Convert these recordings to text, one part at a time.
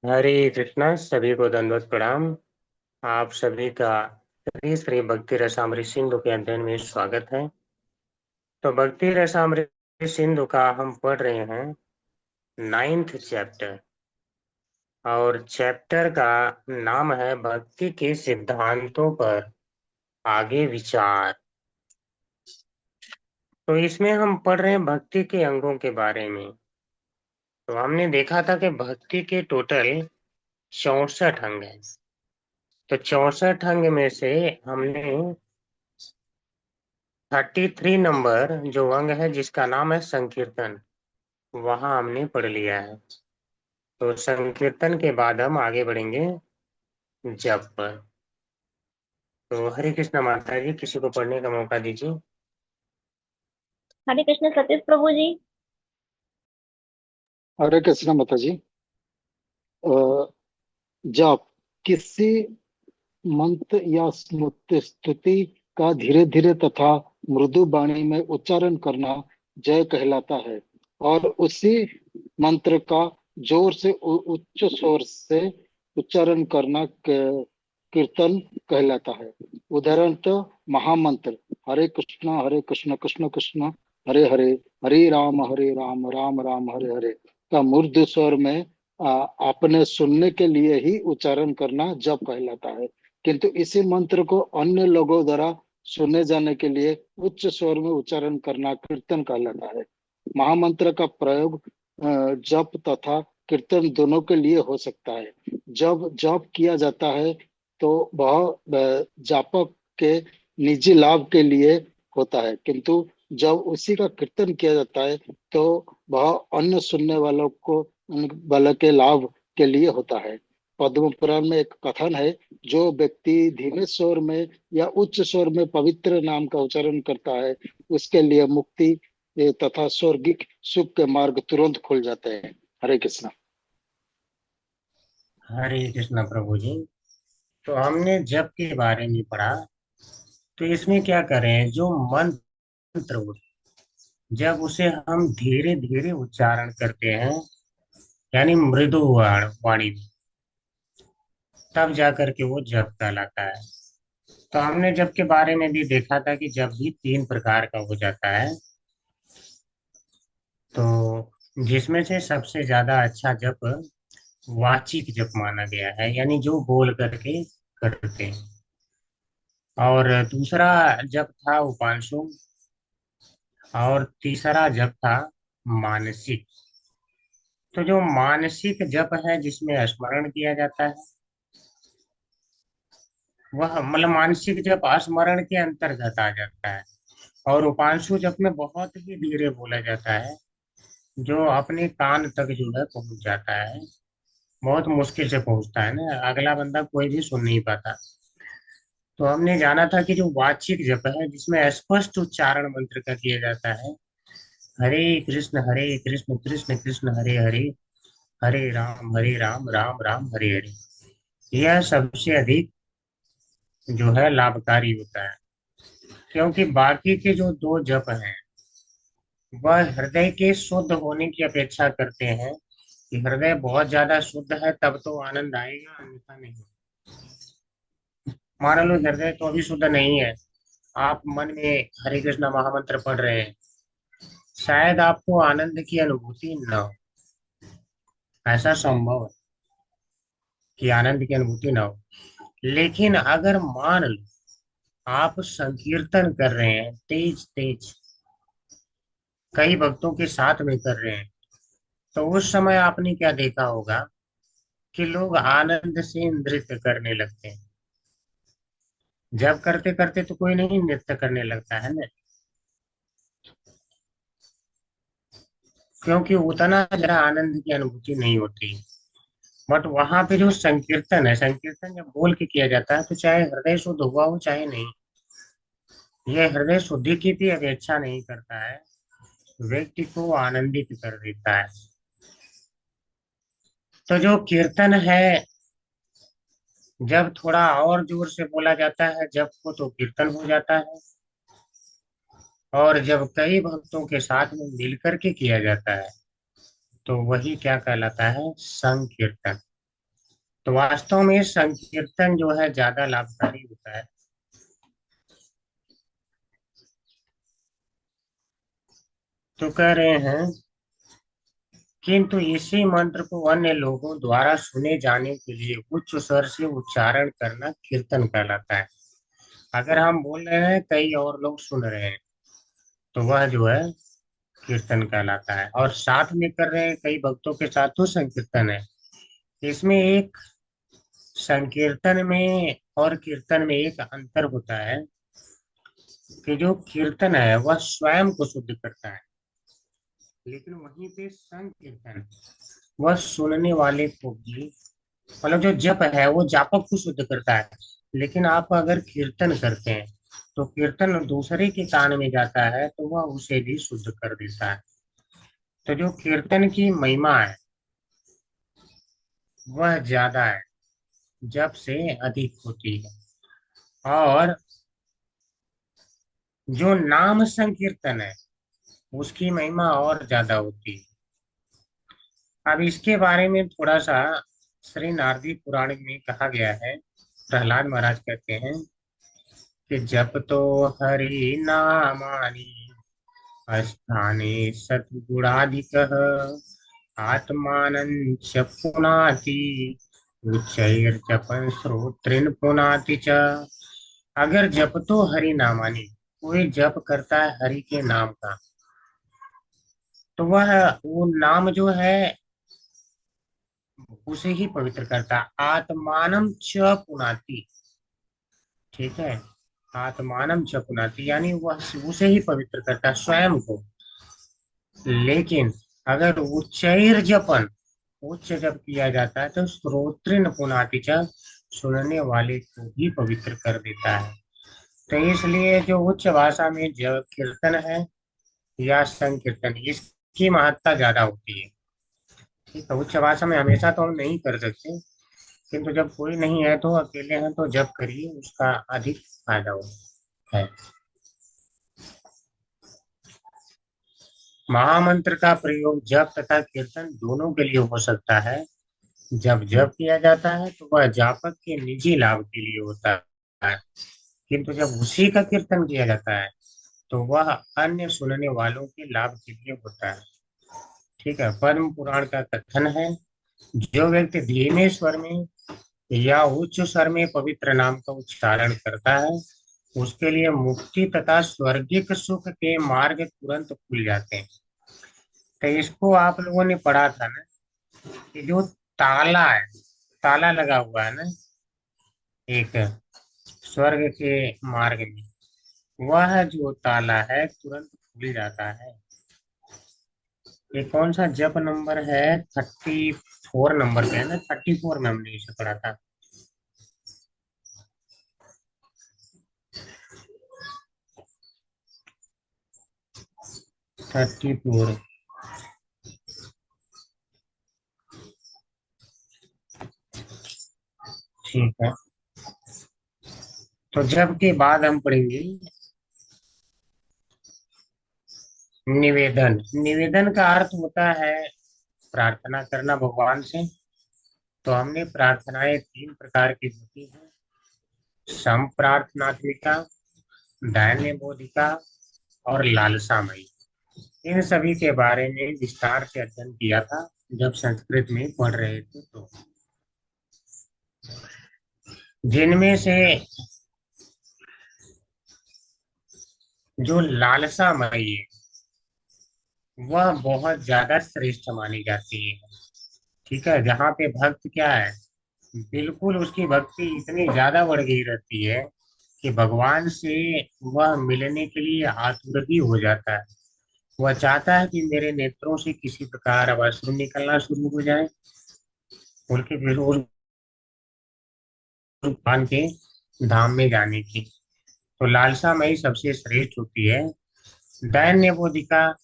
हरे कृष्णा। सभी को दंडवत प्रणाम। आप सभी का श्री श्री भक्ति रसामृत सिंधु के अध्ययन में स्वागत है। तो भक्ति रसामृत सिंधु का हम पढ़ रहे हैं नाइन्थ चैप्टर, और चैप्टर का नाम है भक्ति के सिद्धांतों पर आगे विचार। तो इसमें हम पढ़ रहे हैं भक्ति के अंगों के बारे में। तो हमने देखा था कि भक्ति के टोटल 64 अंग हैं। तो 64 अंग में से हमने 33 नंबर जो अंग है जिसका नाम है संकीर्तन, वहां हमने पढ़ लिया है। तो संकीर्तन के बाद हम आगे बढ़ेंगे जप पर। तो हरे कृष्ण माता जी, किसी को पढ़ने का मौका दीजिए। हरे कृष्ण सतीश प्रभु जी। हरे कृष्णा माता जी। जब किसी मंत्र या स्तुति का धीरे धीरे तथा मृदु वाणी में उच्चारण करना जय कहलाता है, और उसी मंत्र का जोर से उच्च स्वर से उच्चारण करना कीर्तन कहलाता है। उदाहरणतः महामंत्र हरे कृष्ण कृष्ण कृष्ण हरे हरे, हरे राम राम राम हरे हरे का मृदु स्वर में आपने सुनने के लिए ही उच्चारण करना जप कहलाता है। किंतु इसी मंत्र को अन्य लोगों द्वारा सुने जाने के लिए उच्च स्वर में उच्चारण करना कीर्तन कहलाता है। महामंत्र का प्रयोग जप तथा कीर्तन दोनों के लिए हो सकता है। जब जप किया जाता है तो वह जापक के निजी लाभ के लिए होता है, किंतु जब उसी का कीर्तन किया जाता है तो वह अन्य सुनने वालों के लाभ के लिए होता है। पद्म पुराण में एक कथन है, जो व्यक्ति धीमे स्वर में या उच्च स्वर में पवित्र नाम का उच्चारण करता है, उसके लिए मुक्ति तथा स्वर्गिक सुख के मार्ग तुरंत खुल जाते हैं। हरे कृष्ण। हरे कृष्ण प्रभु जी। तो हमने जप के बारे में पढ़ा। तो इसमें क्या करें, जो मंत्र जब उसे हम धीरे धीरे उच्चारण करते हैं, यानी मृदु वाणी में, तब जा करके वो जप कहलाता है। तो हमने जप के बारे में भी देखा था कि जप भी 3 प्रकार का हो जाता है। तो जिसमें से सबसे ज्यादा अच्छा जप वाचिक जप माना गया है, यानी जो बोल करके करते हैं। और दूसरा जप था उपांशु, और तीसरा जप था मानसिक। तो जो मानसिक जप है जिसमें स्मरण किया जाता है, वह मतलब मानसिक जप स्मरण के अंतर्गत आ जाता है। और उपांशु जप में बहुत ही धीरे बोला जाता है, जो अपने कान तक जो है पहुंच जाता है। बहुत मुश्किल से पहुंचता है ना, अगला बंदा कोई भी सुन नहीं पाता। तो हमने जाना था कि जो वाचिक जप है जिसमें स्पष्ट उच्चारण मंत्र का किया जाता है, हरे कृष्ण कृष्ण कृष्ण हरे हरे, हरे राम राम राम हरे हरे, यह सबसे अधिक जो है लाभकारी होता है। क्योंकि बाकी के जो दो जप हैं वह हृदय के शुद्ध होने की अपेक्षा करते हैं, कि हृदय बहुत ज्यादा शुद्ध है तब तो आनंद आएगा, अन्यथा नहीं। मान लो हृदय तो अभी शुद्ध नहीं है, आप मन में हरे कृष्ण महामंत्र पढ़ रहे हैं, शायद आपको आनंद की अनुभूति न हो। ऐसा संभव है कि आनंद की अनुभूति न हो। लेकिन अगर मान लो आप संकीर्तन कर रहे हैं तेज तेज, कई भक्तों के साथ में कर रहे हैं, तो उस समय आपने क्या देखा होगा कि लोग आनंद से नृत्य करने लगते हैं। जब करते करते तो कोई नहीं नृत्य करने लगता है ना, क्योंकि उतना जरा आनंद की अनुभूति नहीं होती। बट वहां पे जो संकीर्तन है, संकीर्तन जब बोल के किया जाता है तो चाहे हृदय शुद्ध हुआ हो चाहे नहीं, यह हृदय शुद्धि की भी अपेक्षा नहीं करता है, व्यक्ति को आनंदित कर देता है। तो जो कीर्तन है, जब थोड़ा और जोर से बोला जाता है जब को, तो कीर्तन हो जाता है। और जब कई भक्तों के साथ में मिल करके किया जाता है तो वही क्या कहलाता है, संकीर्तन। तो वास्तव में संकीर्तन जो है ज्यादा लाभकारी होता है। तो कह रहे हैं, किंतु इसी मंत्र को अन्य लोगों द्वारा सुने जाने के लिए उच्च स्वर से उच्चारण करना कीर्तन कहलाता है। अगर हम बोल रहे हैं कई और लोग सुन रहे हैं, तो वह जो है कीर्तन कहलाता है। और साथ में कर रहे हैं कई भक्तों के साथ, तो संकीर्तन है। इसमें एक संकीर्तन में और कीर्तन में एक अंतर होता है कि जो कीर्तन है वह स्वयं को शुद्ध करता है, लेकिन वहीं पे संकीर्तन वह सुनने वाले को भी, मतलब जो जप है वो जापक को शुद्ध करता है। लेकिन आप अगर कीर्तन करते हैं तो कीर्तन दूसरे के कान में जाता है तो वह उसे भी शुद्ध कर देता है। तो जो कीर्तन की महिमा है वह ज्यादा है, जप से अधिक होती है। और जो नाम संकीर्तन है उसकी महिमा और ज्यादा होती है। अब इसके बारे में थोड़ा सा श्री नारदी पुराण में कहा गया है। प्रहलाद महाराज कहते हैं कि जप तो हरि नामानि अस्थाने सद्गुणाधिक आत्मानं च पुनाति उच्चैर्जपं श्रोत्रेण पुनाति च। अगर जप तो हरि नामानि, कोई जप करता है हरि के नाम का, तो वह वो नाम जो है उसे ही पवित्र करता है। आत्मानम च पुनाति, ठीक है, आत्मानम च पुनाति यानी वह उसे ही पवित्र करता है, स्वयं को। लेकिन अगर उच्चैर जपन, उच्च जप किया जाता है तो श्रोत्रिन पुनाति च, सुनने वाले को भी पवित्र कर देता है। तो इसलिए जो उच्च भाषा में जब कीर्तन है या संकीर्तन, इसकी महत्ता ज्यादा होती है। ठीक है, उच्च भाषा में हमेशा तो हम नहीं कर सकते, किंतु जब कोई नहीं है तो अकेले हैं तो जब करिए, उसका अधिक फायदा हो है। महामंत्र का प्रयोग जप तथा कीर्तन दोनों के लिए हो सकता है। जब जप किया जाता है तो वह जापक के निजी लाभ के लिए होता है, किंतु जब उसी का कीर्तन किया जाता है तो वह अन्य सुनने वालों के लाभ के लिए होता है। ठीक है, पद्म पुराण का कथन है, जो व्यक्ति धीमे स्वर में या उच्च स्वर में पवित्र नाम का उच्चारण करता है उसके लिए मुक्ति तथा स्वर्गिक सुख के मार्ग तुरंत खुल जाते हैं। तो इसको आप लोगों ने पढ़ा था ना, कि जो ताला है, ताला लगा हुआ है ना एक स्वर्ग के मार्ग में, वह जो ताला है तुरंत खुल जाता है। ये कौन सा जप नंबर है? 34 नंबर पे है ना, 34 में हमने इसे पढ़ा था। 34, ठीक है। तो जब के बाद हम पढ़ेंगे निवेदन। निवेदन का अर्थ होता है प्रार्थना करना भगवान से। तो हमने प्रार्थनाएं 3 प्रकार की होती हैं, संप्रार्थनात्मिका, दैन्य बोधिका और लालसामयी। इन सभी के बारे में विस्तार से अध्ययन किया था जब संस्कृत में पढ़ रहे थे। तो जिनमें से जो लालसामयी है वह बहुत ज्यादा श्रेष्ठ मानी जाती है। ठीक है, जहाँ पे भक्त क्या है, बिल्कुल उसकी भक्ति इतनी ज्यादा बढ़ गई रहती है कि भगवान से वह मिलने के लिए आतुर ही हो जाता है। वह चाहता है कि मेरे नेत्रों से किसी प्रकार अब अश्रु निकलना शुरू हो जाए, उनके फिर उस भगवान के धाम में जाने की। तो लालसा मई सबसे श्रेष्ठ होती है। दैन्य बोधिका,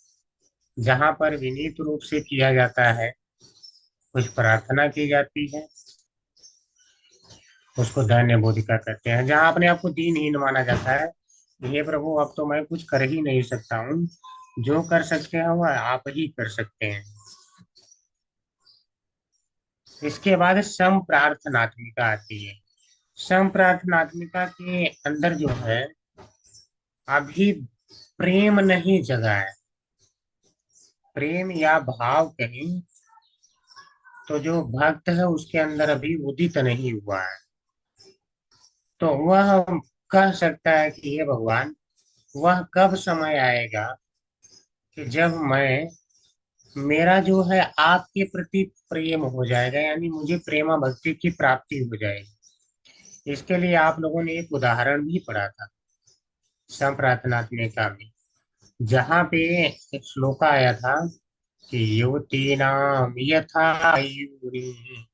जहाँ पर विनीत रूप से किया जाता है, कुछ प्रार्थना की जाती है, उसको दैन्य बोधिका कहते हैं। जहाँ अपने आप को दीनहीन माना जाता है, हे प्रभु अब तो मैं कुछ कर ही नहीं सकता हूँ, जो कर सकते हैं वह आप ही कर सकते हैं। इसके बाद सम प्रार्थनात्मिका आती है। सम प्रार्थनात्मिका के अंदर जो है, अभी प्रेम नहीं जगा है, प्रेम या भाव कहीं, तो जो भक्त है उसके अंदर अभी उदित नहीं हुआ है। तो वह कह सकता है कि हे भगवान, वह कब समय आएगा कि जब मैं, मेरा जो है आपके प्रति प्रेम हो जाएगा, यानी मुझे प्रेमा भक्ति की प्राप्ति हो जाएगी। इसके लिए आप लोगों ने एक उदाहरण भी पढ़ा था संप्रार्थनात्मिका में, जहाँ पे एक श्लोक आया था कि युवतीनाम यथा यूरि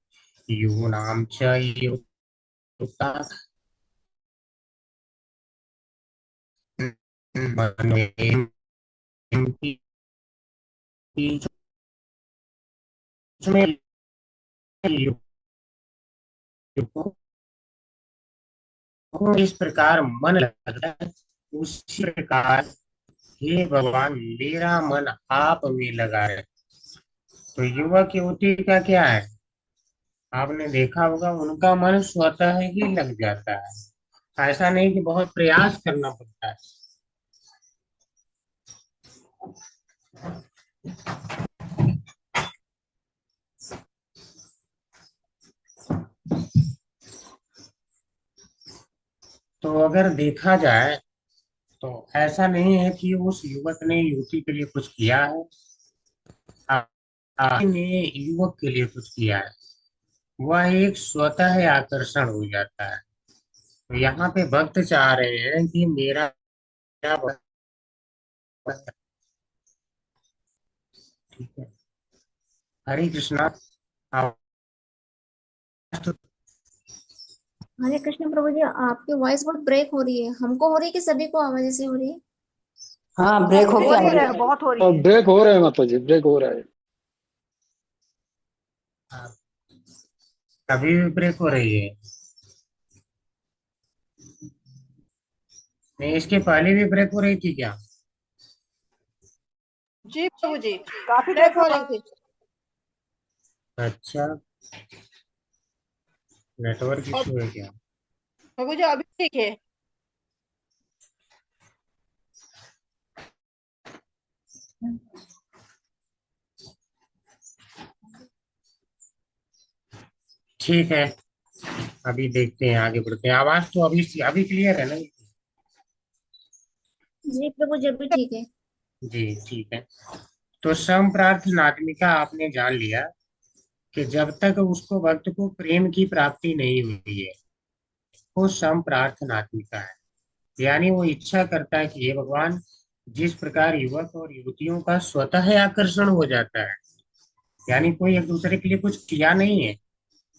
यूनाम च युक्ता मनोयम उसमें युवकों को इस प्रकार मन लगता है, उसी प्रकार हे भगवान मेरा मन आप में लगा है। तो युवक युवती का क्या है, आपने देखा होगा उनका मन स्वतः ही लग जाता है, ऐसा नहीं कि बहुत प्रयास करना पड़ता है। तो अगर देखा जाए तो ऐसा नहीं है कि उस युवक ने युवती के लिए कुछ किया है, ने युवक के लिए कुछ किया है, वह एक स्वतः आकर्षण हो जाता है। तो यहाँ पे भक्त चाह रहे हैं कि मेरा भक्त, ठीक है, हरे कृष्णा। आवाज तो हरे कृष्ण प्रभु जी, आपकी वॉइस बहुत ब्रेक हो रही है। हमको हो रही है कि सभी को आवाज ऐसी हो रही है? हाँ, ब्रेक हो होके आ रही रही है, है। बहुत हो रही और है। ब्रेक हो रहा है माता जी, ब्रेक हो रहा है। अभी भी ब्रेक हो रही है? नहीं, इसके पहले भी ब्रेक हो रही थी क्या? जी प्रभु जी, काफी ब्रेक हो रही थी। अच्छा, नेटवर्क और इशू है क्या? प्रभु जी अभी ठीक है। ठीक है, अभी देखते हैं, आगे बढ़ते हैं। आवाज तो अभी अभी क्लियर है ना? जी प्रभु जी, अभी ठीक है। जी ठीक है। तो संप्रार्थनात्मिका आपने जान लिया कि जब तक उसको भक्त को प्रेम की प्राप्ति नहीं हुई है, वो संप्रार्थनात्मिका है। यानी वो इच्छा करता है कि ये भगवान, जिस प्रकार युवक और युवतियों का स्वतः आकर्षण हो जाता है, यानी कोई एक दूसरे के लिए कुछ किया नहीं है,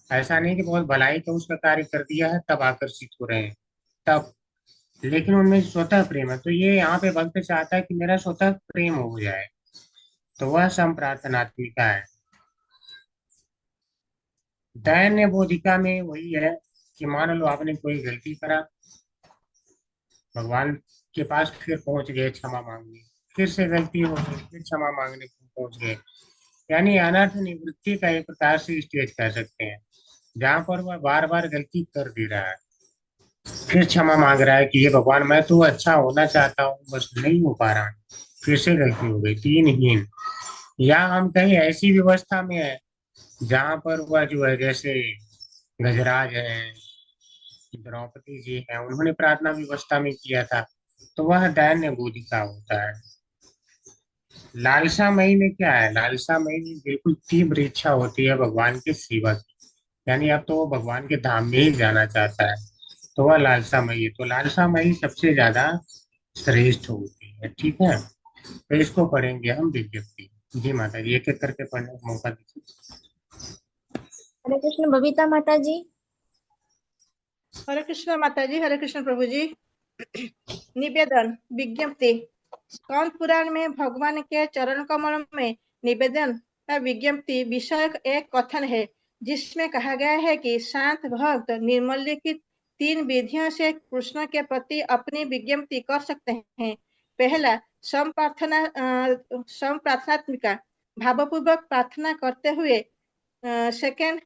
ऐसा नहीं कि बहुत भलाई का उसका कार्य कर दिया है तब आकर्षित हो रहे हैं, तब, लेकिन उनमें स्वतः प्रेम है। तो ये यहाँ पे भक्त चाहता है कि मेरा स्वतः प्रेम हो जाए, तो वह संप्रार्थनात्मिका है। दैन्य बोधिका में वही है कि मान लो आपने कोई गलती करा, भगवान के पास फिर पहुंच गए क्षमा मांगने, फिर से गलती हो गई, फिर क्षमा मांगने पहुंच गए, यानी अनर्थ निवृत्ति का एक प्रकार से स्टेज कह सकते हैं, जहाँ पर वह बार बार गलती कर दे रहा है, फिर क्षमा मांग रहा है कि ये भगवान मैं तो अच्छा होना चाहता हूँ, बस नहीं हो पा रहा, फिर से गलती हो गई, तीन हीन। या हम कहीं ऐसी व्यवस्था में है जहाँ पर वह जो है, जैसे गजराज है, द्रौपदी जी है, उन्होंने प्रार्थना व्यवस्था में किया था, तो वह दैन्य बोधि का होता है। लालसा मई में क्या है, लालसा मई में बिल्कुल तीव्र इच्छा होती है भगवान की सेवा की, यानी अब तो वो भगवान के धाम में ही जाना चाहता है, तो वह लालसा मई है। तो लालसा मई सबसे ज्यादा श्रेष्ठ होती है, ठीक है। तो इसको पढ़ेंगे हम विज्ञप्ति। जी माता जी, एक एक करके पढ़ने का मौका दीजिए। हरे कृष्ण बबीता माता जी। हरे कृष्ण माता जी, हरे कृष्ण प्रभु जी। निवेदन विज्ञप्ति। स्कंद पुराण में भगवान के चरण कमल में निवेदन का विज्ञप्ति विषयक एक कथन है, जिसमें कहा गया है कि शांत भक्त निम्नलिखित तीन विधियों से कृष्ण के प्रति अपनी विज्ञप्ति कर सकते हैं। पहला, संप्रार्थनात्मिका, भावपूर्वक प्रार्थना करते हुए सेकंड,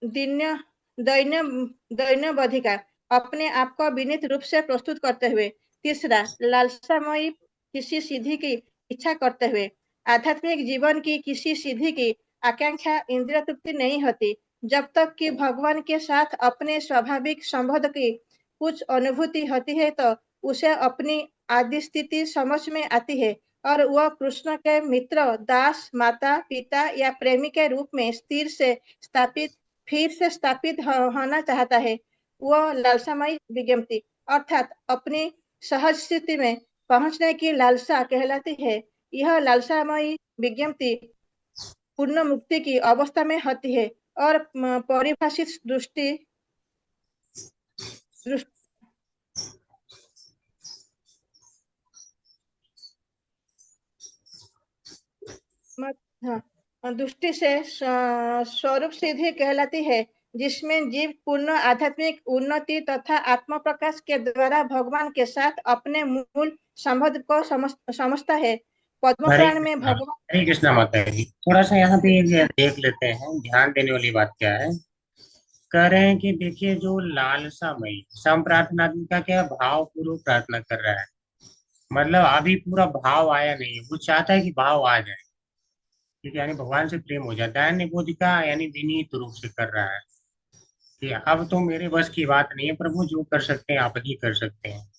दैन्य दैन्य बधिका, अपने आप को विनीत रूप से प्रस्तुत करते हुए। तीसरा, लालसामयी, किसी सिद्धि की इच्छा करते हुए। आध्यात्मिक जीवन की किसी सिद्धि की आकांक्षा इंद्रिय तृप्ति नहीं होती। जब तक कि भगवान के साथ अपने स्वाभाविक संबंध की कुछ अनुभूति होती है तो उसे अपनी आदि स्थिति समझ में आती है और वह कृष्ण के मित्र, दास, माता, पिता या प्रेमी के रूप में फिर से स्थापित होना चाहता है। वह लालसामयी विज्ञप्ति अर्थात अपनी सहज स्थिति में पहुंचने की लालसा कहलाती है। यह लालसामयी विज्ञप्ति पूर्ण मुक्ति की अवस्था में होती है और परिभाषित दृष्टि दृष्टि से स्वरूप सिद्धि कहलाती है, जिसमें जीव पूर्ण आध्यात्मिक उन्नति तथा आत्म प्रकाश के द्वारा भगवान के साथ अपने मूल संबंध को समझता है। पद्म पुराण में भगवान हरे कृष्णा माता जी, थोड़ा सा यहाँ पे ये देख लेते हैं, ध्यान देने वाली बात क्या है। कह रहे हैं कि देखिए, जो लालसामयी सम प्रार्थनात्मिका क्या भाव पूर्वक प्रार्थना कर रहा है, मतलब अभी पूरा भाव आया नहीं है, वो चाहता है कि भाव आ जाए। ठीक है, यानी भगवान से प्रेम हो जाता है। निबोधिका यानी विनीत रूप से कर रहा है कि अब तो मेरे बस की बात नहीं है प्रभु, जो कर सकते हैं आप ही कर सकते हैं।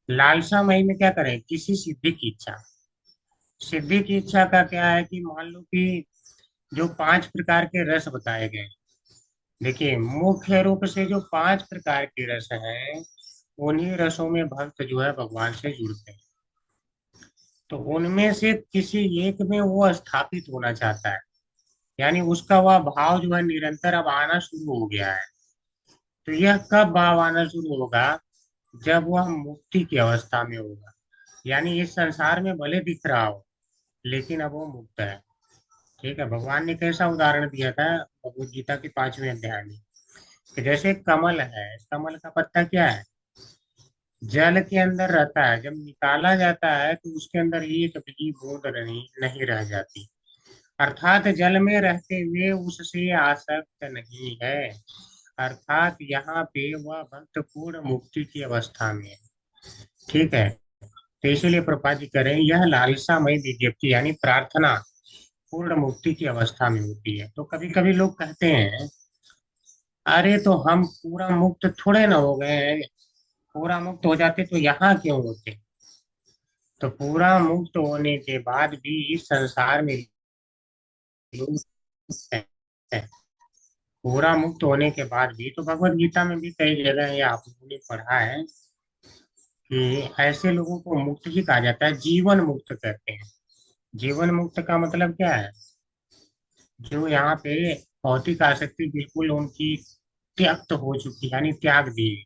लालसामयी में क्या करें, किसी सिद्धि की इच्छा। सिद्धि की इच्छा का क्या है कि मान लो कि जो 5 प्रकार के रस बताए गए, देखिए मुख्य रूप से जो 5 प्रकार के रस हैं, उन्हीं रसों में भक्त जो है भगवान से जुड़ते हैं। तो उनमें से किसी एक में वो स्थापित होना चाहता है, यानी उसका वह भाव जो है निरंतर अब आना शुरू हो गया है। तो यह कब भाव आना शुरू होगा, जब वह मुक्ति की अवस्था में होगा। यानी इस संसार में भले दिख रहा हो, लेकिन अब वो मुक्त है। ठीक है, भगवान ने कैसा उदाहरण दिया था भगवद गीता के 5वें अध्याय में, कि जैसे कमल है, कमल का पत्ता क्या है, जल के अंदर रहता है, जब निकाला जाता है तो उसके अंदर एक भी बूंद नहीं रह जाती, अर्थात जल में रहते हुए उससे आसक्त नहीं है। अर्थात यहाँ पे वह भक्त पूर्ण मुक्ति की अवस्था में है। ठीक है, तो इसीलिए प्रभुपाद जी करें, यह लालसामय विज्ञप्ति यानी प्रार्थना पूर्ण मुक्ति की अवस्था में होती है। तो कभी कभी लोग कहते हैं, अरे तो हम पूरा मुक्त थोड़े ना हो गए हैं, पूरा मुक्त हो जाते तो यहाँ क्यों होते। तो पूरा मुक्त होने के बाद भी इस संसार में लोग हैं। पूरा मुक्त होने के बाद भी, तो भगवत गीता में भी कई जगह ये आप लोगों ने पढ़ा है कि ऐसे लोगों को मुक्त ही कहा जाता है, जीवन मुक्त कहते हैं। जीवन मुक्त का मतलब क्या है, जो यहाँ पे भौतिक आसक्ति बिल्कुल उनकी त्यक्त हो चुकी है, यानी त्याग दी।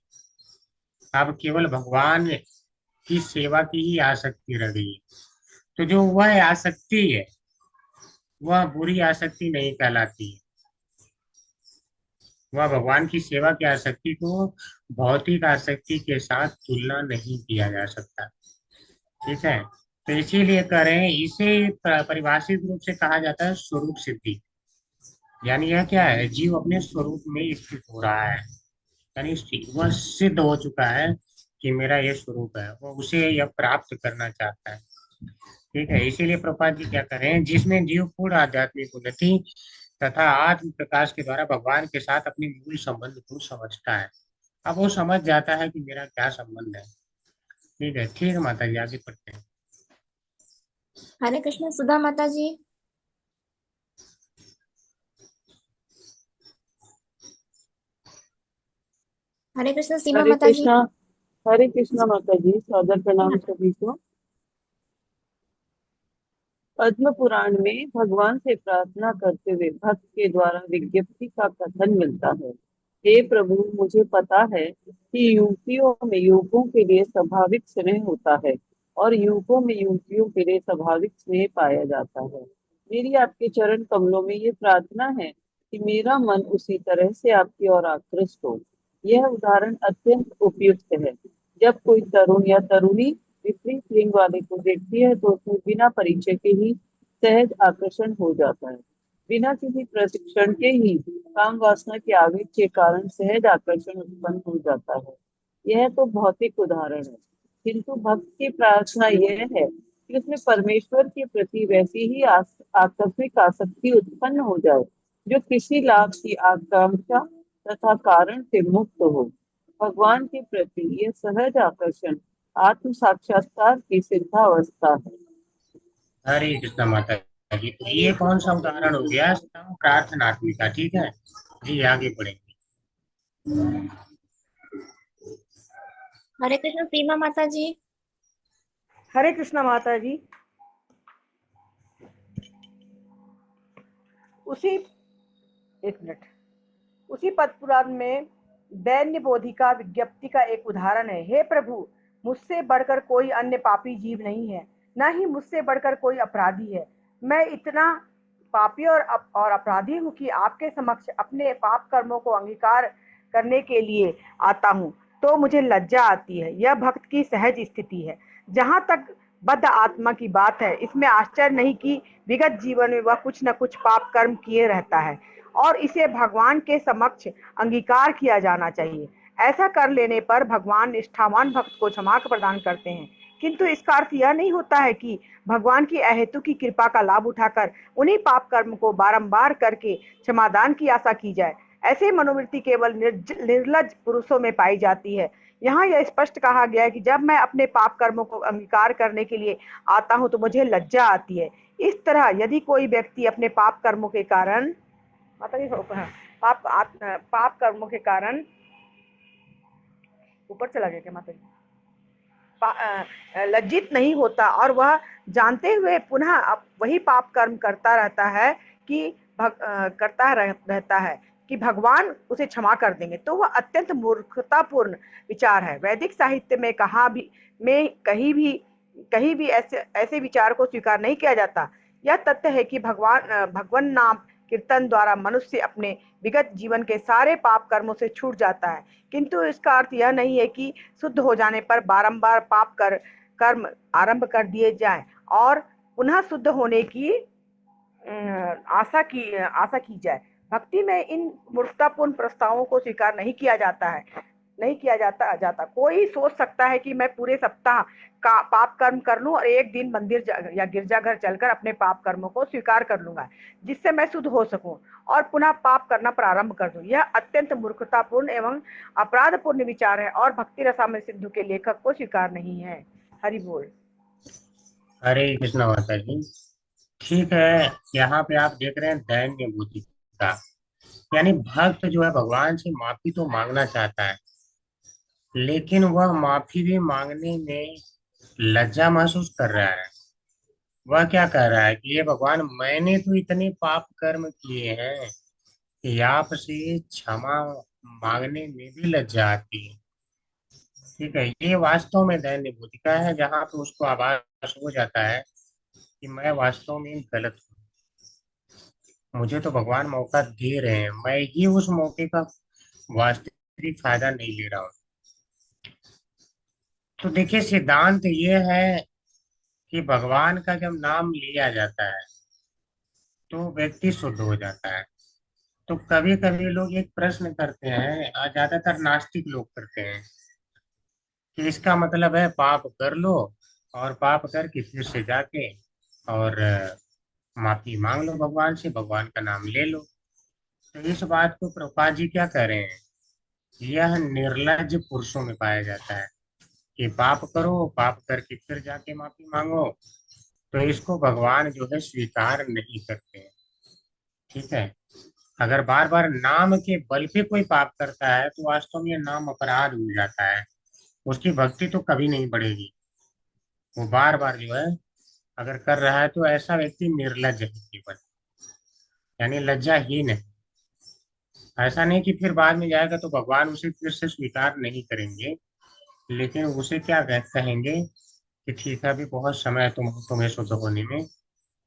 अब केवल भगवान की सेवा की ही आसक्ति रह गई है। तो जो वह आसक्ति है, वह बुरी आसक्ति नहीं कहलाती है। वह भगवान की सेवा की आसक्ति को भौतिक आसक्ति के साथ तुलना नहीं किया जा सकता। ठीक है, तो इसीलिए करें, इसे परिभाषित रूप से कहा जाता है स्वरूप सिद्धि। यानी यह क्या है, जीव अपने स्वरूप में स्थित हो रहा है, यानी वह सिद्ध हो चुका है कि मेरा ये स्वरूप है, वो उसे यह प्राप्त करना चाहता है। ठीक है, इसीलिए प्रभुपाद जी क्या करें, जिसमें जीव पूर्ण आध्यात्मिक उन्नति तथा आत्म प्रकाश के द्वारा भगवान के साथ अपने मूल संबंध को समझता है। अब वो समझ जाता है कि मेरा क्या संबंध है। ठीक है माता जी, आगे पढ़ते हैं। हरे कृष्ण सुधा माता जी। हरे कृष्ण सीमा हरे माता जी। कृष्णा। हरे कृष्णा माता जी, सादर प्रणाम सभी को। पद्म पुराण में भगवान से प्रार्थना करते हुए भक्त के द्वारा विज्ञप्ति का कथन मिलता है। हे प्रभु, मुझे पता है कि युवतियों में युवकों के लिए स्वाभाविक स्नेह होता है और युवकों में युवतियों के लिए स्वाभाविक स्नेह पाया जाता है। मेरी आपके चरण कमलों में ये प्रार्थना है कि मेरा मन उसी तरह से आपकी ओर आकृष्ट हो। यह उदाहरण अत्यंत उपयुक्त है। जब कोई तरुण या तरुणी विपरीत लिंग वाले को देखती है तो उसमें बिना परिचय के ही सहज आकर्षण हो जाता है। बिना किसी प्रशिक्षण के ही काम वासना के आवेग के कारण सहज आकर्षण उत्पन्न हो जाता है। यह तो भौतिक उदाहरण है, किंतु भक्त की प्रार्थना यह है कि उसमें परमेश्वर के प्रति वैसी ही आकस्मिक आसक्ति उत्पन्न हो जाए जो किसी लाभ की आकांक्षा तथा कारण से मुक्त हो। भगवान के प्रति यह सहज आकर्षण आत्म साक्षात्कार की सिद्धावस्था है। हरे कृष्ण माता जी। तो ये कौन सा उदाहरण हो गया प्रार्थनात्मिक का? ठीक है जी, आगे बढ़ेंगे। हरे कृष्ण सीमा माता जी। हरे कृष्णा माता जी। उसी एक मिनट उसी पद पुराण में दैन्य बोधिका विज्ञप्ति का एक उदाहरण है। हे प्रभु, मुझसे बढ़कर कोई अन्य पापी जीव नहीं है, न ही मुझसे बढ़कर कोई अपराधी है। मैं इतना पापी और अपराधी हूँ कि आपके समक्ष अपने पाप कर्मों को अंगीकार करने के लिए आता हूँ तो मुझे लज्जा आती है। यह भक्त की सहज स्थिति है। जहाँ तक बद्ध आत्मा की बात है, इसमें आश्चर्य नहीं कि विगत जीवन में वह कुछ न कुछ पाप कर्म किए रहता है और इसे भगवान के समक्ष अंगीकार किया जाना चाहिए। ऐसा कर लेने पर भगवान निष्ठावान भक्त को क्षमा प्रदान करते हैं, किंतु इसका अर्थ यह नहीं होता है कि भगवान की अहेतु की कृपा का लाभ उठाकर उन्हीं पाप कर्म को बारंबार करके क्षमादान की आशा की जाए। ऐसी मनोवृत्ति केवल निर्लज पुरुषों में पाई जाती है। यहाँ यह स्पष्ट कहा गया है कि जब मैं अपने पाप कर्मों को अंगीकार करने के लिए आता हूँ तो मुझे लज्जा आती है। इस तरह यदि कोई व्यक्ति अपने पाप कर्मों के कारण माता जी पाप कर्मों के कारण ऊपर चला गया क्या माता जी? लज्जित नहीं होता और वह जानते हुए पुनः वही पाप कर्म करता रहता है कि भगवान उसे क्षमा कर देंगे, तो वह अत्यंत मूर्खतापूर्ण विचार है। वैदिक साहित्य में कहीं भी ऐसे विचार को स्वीकार नहीं किया जाता। यह तथ्य है कि भगवान नाम कीर्तन द्वारा मनुष्य अपने विगत जीवन के सारे पाप कर्मों से छूट जाता है, किंतु इसका अर्थ यह नहीं है कि शुद्ध हो जाने पर बारंबार कर्म आरंभ कर दिए जाएं और पुनः शुद्ध होने की आशा की जाए। भक्ति में इन मूर्खतापूर्ण प्रस्तावों को स्वीकार नहीं किया जाता। कोई सोच सकता है कि मैं पूरे सप्ताह का पाप कर्म कर लूं और एक दिन मंदिर या गिरजाघर चलकर अपने पाप कर्मों को स्वीकार कर लूंगा, जिससे मैं शुद्ध हो सकूं और पुनः पाप करना प्रारंभ कर दूं। यह अत्यंत मूर्खतापूर्ण एवं अपराधपूर्ण विचार है और भक्ति रसामृत सिंधु के लेखक को स्वीकार नहीं है। हरि बोल। हरे कृष्ण माता जी। ठीक है, यहाँ पे आप देख रहे हैं दैन्य बुद्धि का, यानी भक्त जो है भगवान से माफी तो मांगना चाहता है, लेकिन वह माफी भी मांगने में लज्जा महसूस कर रहा है। वह क्या कह रहा है कि ये भगवान, मैंने तो इतने पाप कर्म किए हैं कि आपसे क्षमा मांगने में भी लज्जा आती है। ठीक है, ये वास्तव में दैन्य बुद्धि का है, जहाँ पे उसको आभास हो जाता है कि मैं वास्तव में गलत हूँ। मुझे तो भगवान मौका दे रहे हैं, मैं ही उस मौके का वास्तविक फायदा नहीं ले रहा हूँ। तो देखिए, सिद्धांत ये है कि भगवान का जब नाम लिया जाता है तो व्यक्ति शुद्ध हो जाता है। तो कभी कभी लोग एक प्रश्न करते हैं, ज्यादातर नास्तिक लोग करते हैं, कि इसका मतलब है पाप कर लो और पाप करके फिर से जाके और माफी मांग लो भगवान से, भगवान का नाम ले लो। तो इस बात को प्रभुपाद जी क्या कह रहे हैं, यह निर्लज्ज पुरुषों में पाया जाता है कि पाप करो, पाप करके फिर जाके माफी मांगो। तो इसको भगवान जो है स्वीकार नहीं करते हैं। ठीक है, अगर बार बार नाम के बल पे कोई पाप करता है तो वास्तव में नाम अपराध हो जाता है, उसकी भक्ति तो कभी नहीं बढ़ेगी। वो बार बार जो है अगर कर रहा है तो ऐसा व्यक्ति निर्लज्ज है केवल, यानी लज्जाहीन है। ऐसा नहीं कि फिर बाद में जाएगा तो भगवान उसे फिर से स्वीकार नहीं करेंगे, लेकिन उसे क्या कहेंगे कि ठीक है, अभी बहुत समय है तुम्हें शुद्ध होने में,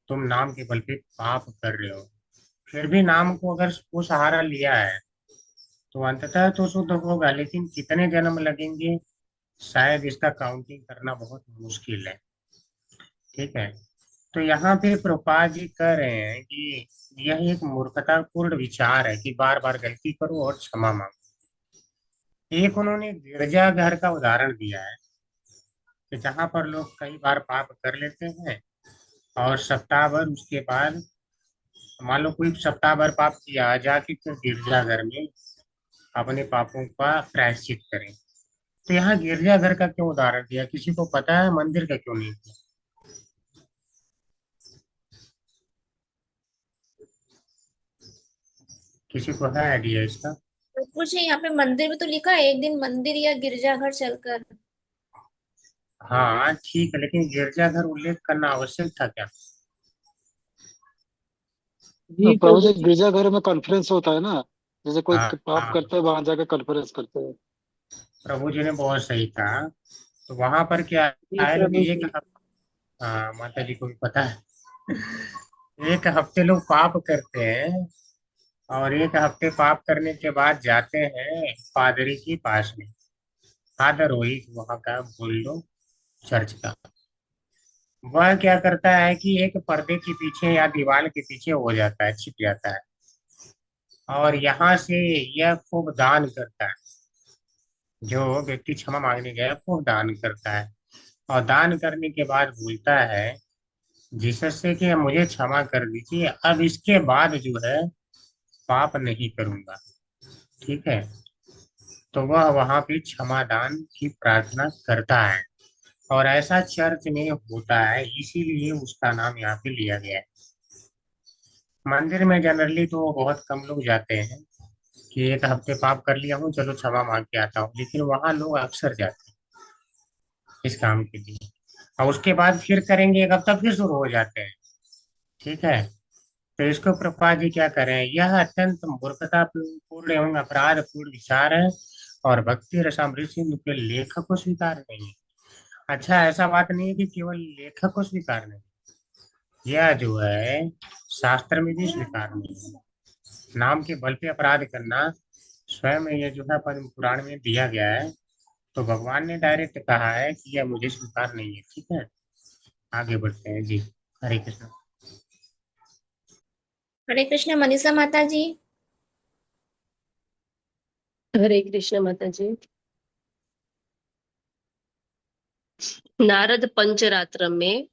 तुम नाम के बल पे पाप कर रहे हो। फिर भी नाम को अगर वो सहारा लिया है तो अंततः तो शुद्ध होगा, लेकिन कितने जन्म लगेंगे शायद इसका काउंटिंग करना बहुत मुश्किल है। ठीक है, तो यहाँ पे प्रभुपाद जी कह रहे हैं कि यह एक मूर्खतापूर्ण विचार है कि बार बार गलती करो और क्षमा मांगो। एक उन्होंने गिरजाघर का उदाहरण दिया है कि जहाँ पर लोग कई बार पाप कर लेते हैं और सप्ताह भर उसके बाद, मान लो कोई सप्ताह भर पाप किया, जाके फिर गिरजाघर में अपने पापों का प्रायश्चित करें। तो यहाँ गिरजाघर का क्यों उदाहरण दिया, किसी को पता है? मंदिर का क्यों नहीं दिया? किसी को है आइडिया इसका? तो कुछ है यहाँ पे मंदिर भी तो लिखा है, एक दिन मंदिर या गिरजाघर चलकर। हाँ ठीक है, लेकिन गिरजाघर उल्लेख करना आवश्यक था क्या? तो जी प्रभु प्रभु जी, जी। गिरजाघर में कॉन्फ्रेंस होता है ना, जैसे कोई हाँ पाप हाँ, करते हैं वहां जाकर कॉन्फ्रेंस करते हैं। प्रभु जी ने बहुत सही कहा। तो वहां पर क्या जी है, लोग प्रभु एक जी। हाँ, माता जी को भी पता है। एक हफ्ते लोग पाप करते हैं और एक हफ्ते पाप करने के बाद जाते हैं पादरी के पास में, फादर रोहित वहां का बोल लो, चर्च का। वह क्या करता है कि एक पर्दे के पीछे या दीवार के पीछे हो जाता है, छिप जाता है, और यहाँ से यह खूब दान करता है। जो व्यक्ति क्षमा मांगने गया खूब दान करता है, और दान करने के बाद बोलता है जीसस से कि मुझे क्षमा कर दीजिए, अब इसके बाद जो है पाप नहीं करूंगा। ठीक है, तो वह वहां पे क्षमा दान की प्रार्थना करता है, और ऐसा चर्च में होता है, इसीलिए उसका नाम यहाँ पे लिया गया है। मंदिर में जनरली तो बहुत कम लोग जाते हैं कि एक हफ्ते पाप कर लिया हूँ, चलो क्षमा मांग के आता हूँ, लेकिन वहां लोग अक्सर जाते हैं इस काम के लिए, और उसके बाद फिर करेंगे एक हफ्ता, फिर शुरू हो जाते हैं। ठीक है, तो इसको प्रभुपाद जी क्या करें, यह अत्यंत मूर्खता पूर्ण एवं अपराध पूर्ण विचार है, और भक्ति रसामृत सिंधु के लेखक को स्वीकार नहीं है। अच्छा, ऐसा बात नहीं है कि केवल लेखक को स्वीकार नहीं, यह जो है शास्त्र में भी स्वीकार नहीं है। नाम के बल पे अपराध करना स्वयं ये जो है पद्म पुराण में दिया गया है। तो भगवान ने डायरेक्ट कहा है कि यह मुझे स्वीकार नहीं है। ठीक है, आगे बढ़ते हैं जी। हरे कृष्ण। हरे कृष्ण मनीषा माता जी। हरे कृष्ण माता जी। नारद पंचरात्र में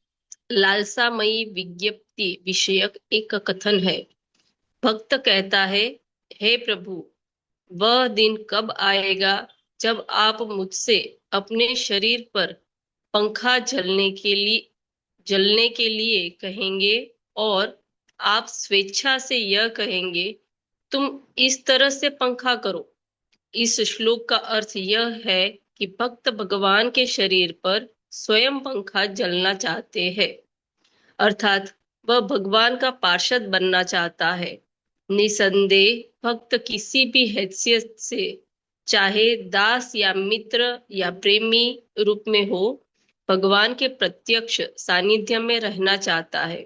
लालसामयी विज्ञप्ति विषयक एक कथन है। भक्त कहता है, हे प्रभु, वह दिन कब आएगा जब आप मुझसे अपने शरीर पर पंखा जलने के लिए कहेंगे, और आप स्वेच्छा से यह कहेंगे, तुम इस तरह से पंखा करो। इस श्लोक का अर्थ यह है कि भक्त भगवान के शरीर पर स्वयं पंखा जलना चाहते हैं, अर्थात वह भगवान का पार्षद बनना चाहता है। निसंदेह भक्त किसी भी हैसियत से, चाहे दास या मित्र या प्रेमी रूप में हो, भगवान के प्रत्यक्ष सानिध्य में रहना चाहता है,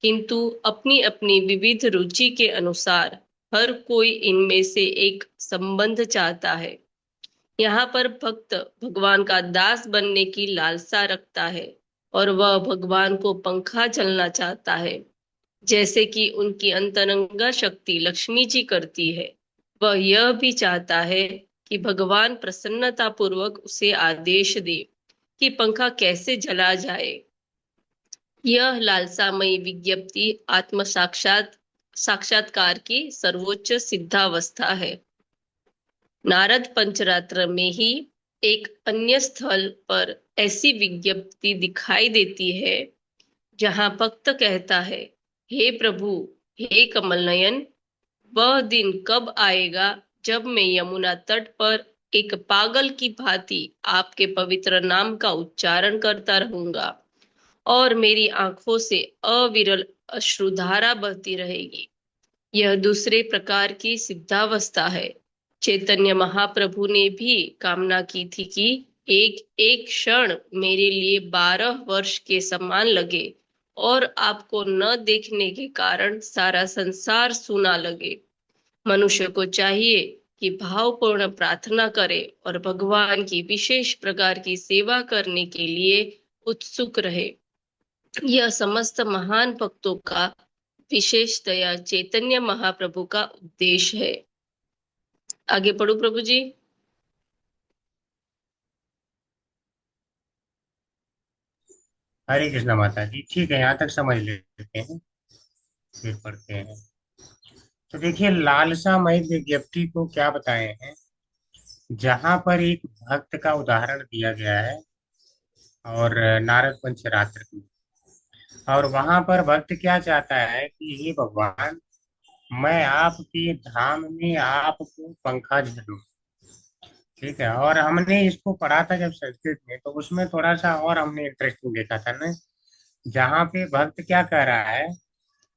किंतु अपनी अपनी विविध रुचि के अनुसार हर कोई इनमें से एक संबंध चाहता है। यहाँ पर भक्त भगवान का दास बनने की लालसा रखता है, और वह भगवान को पंखा चलना चाहता है, जैसे कि उनकी अंतरंगा शक्ति लक्ष्मी जी करती है। वह यह भी चाहता है कि भगवान प्रसन्नता पूर्वक उसे आदेश दे कि पंखा कैसे जला जाए। यह लालसामयी विज्ञप्ति आत्म साक्षात्कार की सर्वोच्च सिद्धावस्था है। नारद पंचरात्र में ही एक अन्य स्थल पर ऐसी विज्ञप्ति दिखाई देती है, जहां भक्त कहता है, हे प्रभु, हे कमल नयन, वह दिन कब आएगा जब मैं यमुना तट पर एक पागल की भांति आपके पवित्र नाम का उच्चारण करता रहूंगा, और मेरी आंखों से अविरल अश्रुधारा बहती रहेगी। यह दूसरे प्रकार की सिद्धावस्था है। चैतन्य महाप्रभु ने भी कामना की थी कि एक एक क्षण मेरे लिए 12 वर्ष के समान लगे, और आपको न देखने के कारण सारा संसार सूना लगे। मनुष्य को चाहिए कि भावपूर्ण प्रार्थना करे और भगवान की विशेष प्रकार की सेवा करने के लिए उत्सुक रहे। यह समस्त महान भक्तों का विशेषतया चैतन्य महाप्रभु का उपदेश है। आगे पढ़ो प्रभु जी। हरे कृष्णा माता जी, ठीक है, यहाँ तक समझ लेते हैं, फिर पढ़ते हैं। तो देखिए, लालसामय विज्ञप्ति को क्या बताए हैं, जहां पर एक भक्त का उदाहरण दिया गया है और नारद पंचरात्र की, और वहां पर भक्त क्या चाहता है कि हे भगवान, मैं आपके धाम में आपको पंखा झलूं। ठीक है, और हमने इसको पढ़ा था जब संस्कृत में, तो उसमें थोड़ा सा और हमने इंटरेस्टिंग देखा था ना, जहाँ पे भक्त क्या कह रहा है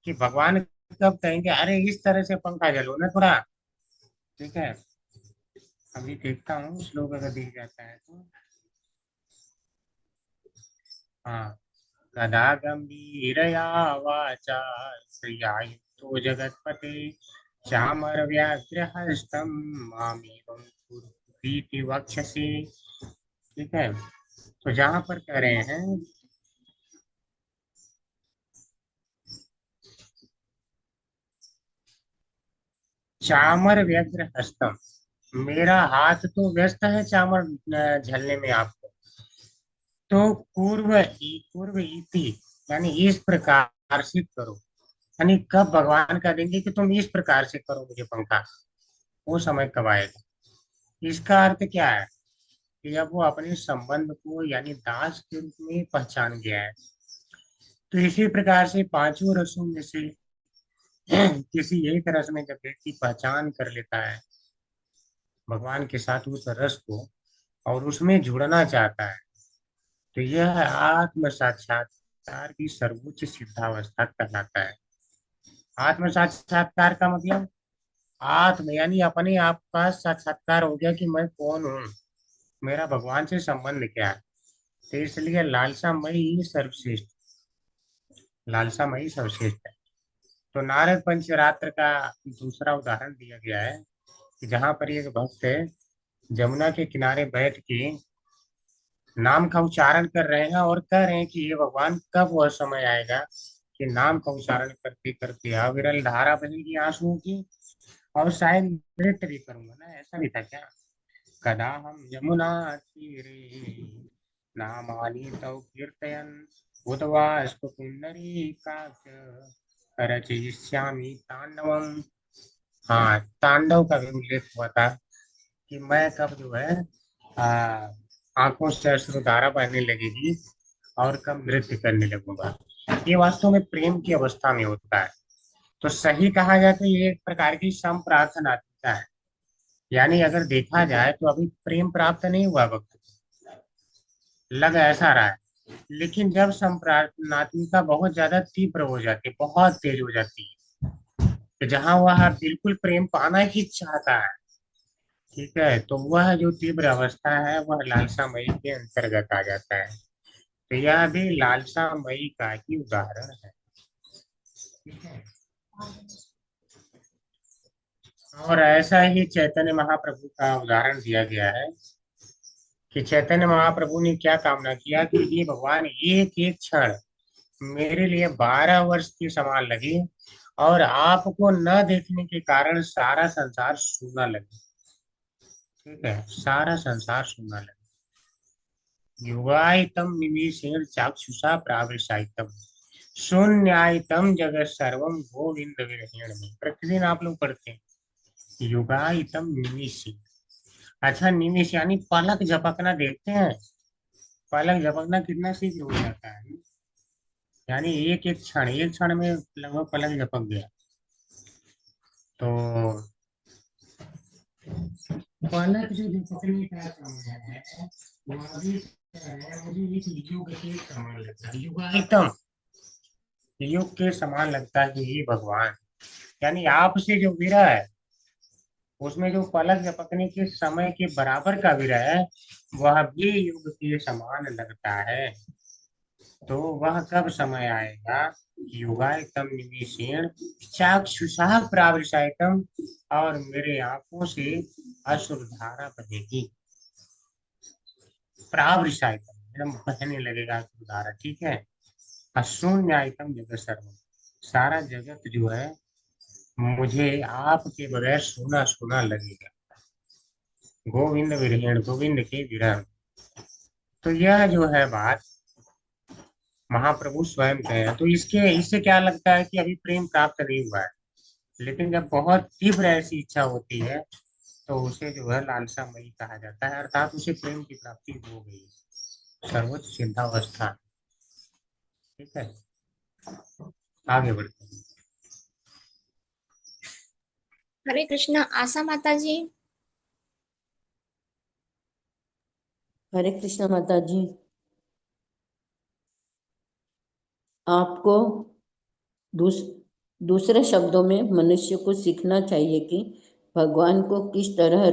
कि भगवान कब कहेंगे अरे इस तरह से पंखा झलो ना थोड़ा। ठीक है, अभी देखता हूँ श्लोक अगर दिख जाता है तो। हाँ, कदा गंभीरया वाचा श्रियायुक्तो जगत्पते चामर व्याघ्र हस्तम मामेवं कुरुतीति वक्षसि। ठीक है, तो जहाँ पर कह रहे हैं चामर व्यग्र हस्तम, मेरा हाथ तो व्यस्त है चामर झलने में आपको, तो पूर्व इति, यानी इस प्रकार से करो। यानी कब भगवान कह देंगे कि तुम इस प्रकार से करो मुझे पंखा, वो समय कब आएगा। इसका अर्थ क्या है कि जब वो अपने संबंध को यानी दास के रूप में पहचान गया है, तो इसी प्रकार से पांचों रसों में से किसी एक रस में जब व्यक्ति पहचान कर लेता है भगवान के साथ उस रस को और उसमें जुड़ना चाहता है, तो यह आत्म साक्षात्कार की सर्वोच्च सिद्धावस्था कहलाता है। आत्म साक्षात्कार का मतलब आत्म यानी अपने आप का साक्षात्कार हो गया कि मैं कौन हूँ, मेरा भगवान से संबंध क्या है। तो इसलिए लालसामयी सर्वश्रेष्ठ है। तो नारद पंचरात्र का दूसरा उदाहरण दिया गया है कि जहाँ पर एक भक्त जमुना के किनारे बैठ के नाम का उच्चारण कर रहे हैं और कह रहे हैं कि ये भगवान कब वह समय आएगा कि नाम का उच्चारण करते करते अविरल धारा बहेगी आंसुओं की, और शायद नृत्य भी करूंगा ना, ऐसा भी था क्या। कदा हम यमुना तीरे नामानि तव कीर्तयन् उद्वा पुंडरीकाक्ष रचयिष्यामि तांडवम। हाँ, तांडव का भी उल्लेख हुआ था कि मैं कब जो है आ, आंखों से अश्रुधारा बहने लगेगी और कब नृत्य करने लगूंगा। ये वास्तव में प्रेम की अवस्था में होता है। तो सही कहा जाए तो ये एक प्रकार की संप्रार्थनात्मिका है, यानी अगर देखा जाए तो अभी प्रेम प्राप्त नहीं हुआ वक्त, लग ऐसा रहा है, लेकिन जब संप्रार्थनात्मिका बहुत ज्यादा तीव्र हो जाती है, बहुत तेज हो जाती है, तो जहां वह बिल्कुल प्रेम पाना ही चाहता है, ठीक है, तो वह जो तीव्र अवस्था है वह लालसामयी के अंतर्गत आ जाता है। तो यह भी लालसामयी का ही उदाहरण है। ठीक है, और ऐसा ही चैतन्य महाप्रभु का उदाहरण दिया गया है कि चैतन्य महाप्रभु ने क्या कामना किया कि ये भगवान एक एक क्षण मेरे लिए 12 वर्ष के समान लगे और आपको न देखने के कारण सारा संसार सूना लगे। ठीक है, सारा संसार सूना लगे। युगायतम निमिषेण चाक्षुषा प्रावृषायतम शून्यायतम जगत सर्वम गोविंद विरहेण में, प्रतिदिन आप लोग पढ़ते हैं युगायतम निमिषेण। अच्छा, निमिष यानी पलक झपकना, देखते हैं पलक झपकना कितना शीघ्र हो जाता है, यानी एक क्षण में लगभग पलक झपक गया। तो पलक जो झपकने का समय है वह भी मुझे एक युग के समान लगता है, युगायतम, युग के समान लगता है कि ये भगवान, यानी आपसे जो विरह है उसमें जो पलक झपकने के समय के बराबर का विरह है वह भी युग के समान लगता है। तो वह कब समय आएगा, युगायतम निमिषेण चाक्षुषा प्रावृषायतम, और मेरे आंखों से अश्रुधारा बहेगी। प्रावृषायतम एकदम बहने लगेगा अश्रुधारा। ठीक है, अशून्यायतम जगत सर्वम, सारा जगत जो है मुझे आपके बगैर सोना सोना लगेगा। गोविंद विरहिण, गोविंद के विरह। तो यह जो है बात महाप्रभु स्वयं कहे हैं। तो इससे क्या लगता है कि अभी प्रेम प्राप्त नहीं हुआ है, लेकिन जब बहुत तीव्र ऐसी इच्छा होती है तो उसे जो है लालसामयी कहा जाता है, अर्थात उसे प्रेम की प्राप्ति हो गई, सर्वोच्च सिद्धावस्था। ठीक है, आगे बढ़ते हैं। हरे कृष्णा। आशा माता जी। हरे कृष्णा माता जी। आपको दूसरे शब्दों में मनुष्य को सीखना चाहिए कि भगवान को किस तरह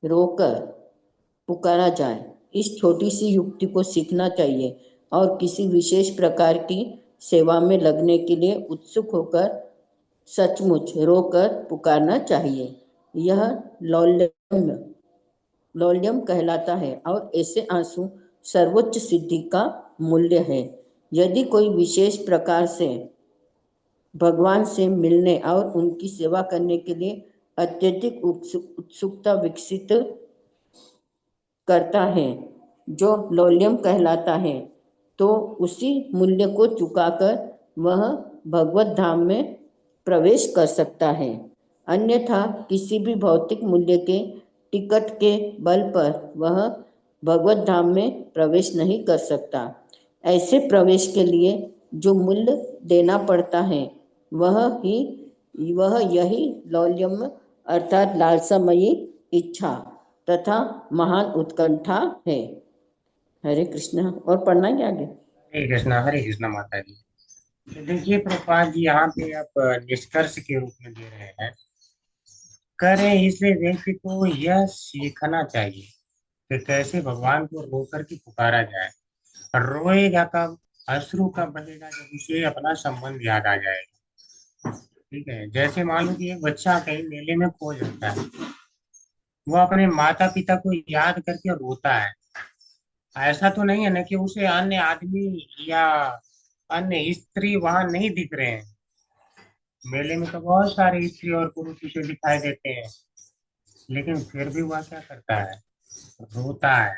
रोकर पुकारा जाए। इस छोटी सी युक्ति को सीखना चाहिए और किसी विशेष प्रकार की सेवा में लगने के लिए उत्सुक होकर सचमुच रोकर पुकारना चाहिए। यह लौल्यम कहलाता है और ऐसे आंसू सर्वोच्च सिद्धि का मूल्य है। यदि कोई विशेष प्रकार से भगवान से मिलने और उनकी सेवा करने के लिए अत्यधिक उत्सुकता विकसित करता है, जो लौल्यम कहलाता है, तो उसी मूल्य को चुकाकर वह भगवत धाम में प्रवेश कर सकता है। अन्यथा किसी भी भौतिक मूल्य के टिकट के बल पर वह भगवत धाम में प्रवेश नहीं कर सकता। ऐसे प्रवेश के लिए जो मूल्य देना पड़ता है वह यही लौल्यम अर्थात लालसामयी इच्छा तथा महान उत्कंठा है। हरे कृष्णा। और पढ़ना क्या आगे? हरे कृष्णा माता जी। तो देखिए प्रभुपाद जी यहाँ पे आप निष्कर्ष के रूप में दे रहे हैं, करें इसे व्यक्ति को यह सीखना चाहिए कि कैसे भगवान को रो करके पुकारा जाए। रोएगा कब? अश्रु कब बहेगा? जब उसे अपना संबंध याद आ जाएगा। ठीक है, जैसे मान लो कि एक बच्चा कहीं मेले में खो जाता है, वो अपने माता पिता को याद करके रोता है। ऐसा तो नहीं है ना कि उसे अन्य आदमी या अन्य स्त्री वहां नहीं दिख रहे हैं। मेले में तो बहुत सारे स्त्री और पुरुष उसे दिखाई देते हैं, लेकिन फिर भी वह क्या करता है? रोता है।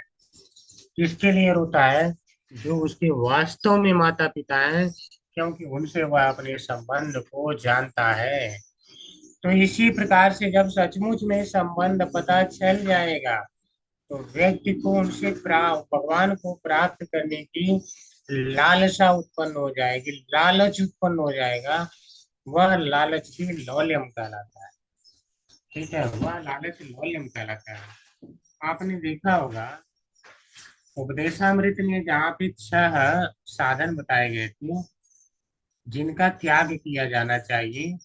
किसके लिए रोता है? जो उसके वास्तव में माता पिता हैं, क्योंकि उनसे वह अपने संबंध को जानता है। तो इसी प्रकार से जब सचमुच में संबंध पता चल जाएगा तो व्यक्ति को उनसे भगवान को प्राप्त करने की लालसा उत्पन्न हो जाएगी, लालच उत्पन्न हो जाएगा। वह लालच ही लौल्यम कहलाता है। ठीक है, वह लालच लौल्यम कहलाता है। आपने देखा होगा उपदेशामृत में जहाँ पे 6 साधन बताए गए थे जिनका त्याग किया जाना चाहिए,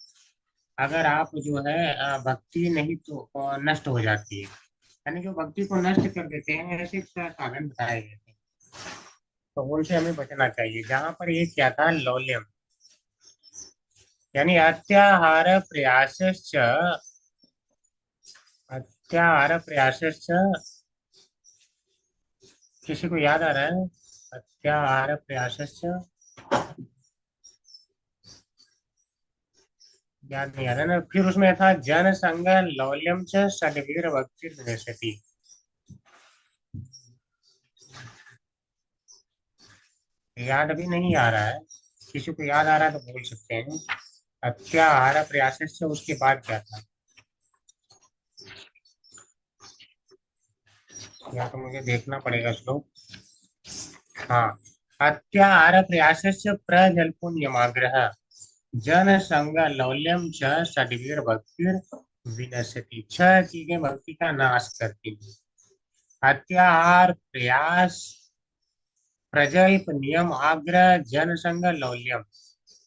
अगर आप जो है भक्ति नहीं तो नष्ट हो जाती है, यानी जो भक्ति को नष्ट कर देते हैं, ऐसे 6 साधन बताए गए थे, तो उनसे हमें बचना चाहिए। जहाँ पर ये क्या था? लौल्यम, यानी अत्याहार प्रयासश्च। किसी को याद आ रहा है? अत्याहार प्रयासश्च याद नहीं आ रहा ना। फिर उसमें था जन संग लौल्यम च षड्वीर भक्ति विनश्यति। याद अभी नहीं आ रहा है, किसी को याद आ रहा है तो बोल सकते हैं। अत्याहार प्रयास से उसके बाद क्या था? या तो मुझे देखना पड़ेगा श्लोक। हाँ, अत्याहार प्रयास से प्रजल्पो नियमाग्रह जन संग लौल्यम च षड्वीर भक्ति विनश्यति। 6 चीजें भक्ति का नाश करती हैं। अत्याहार, प्रयास, प्रजल्प, नियम, आग्रह, जन संग, लौल्यम।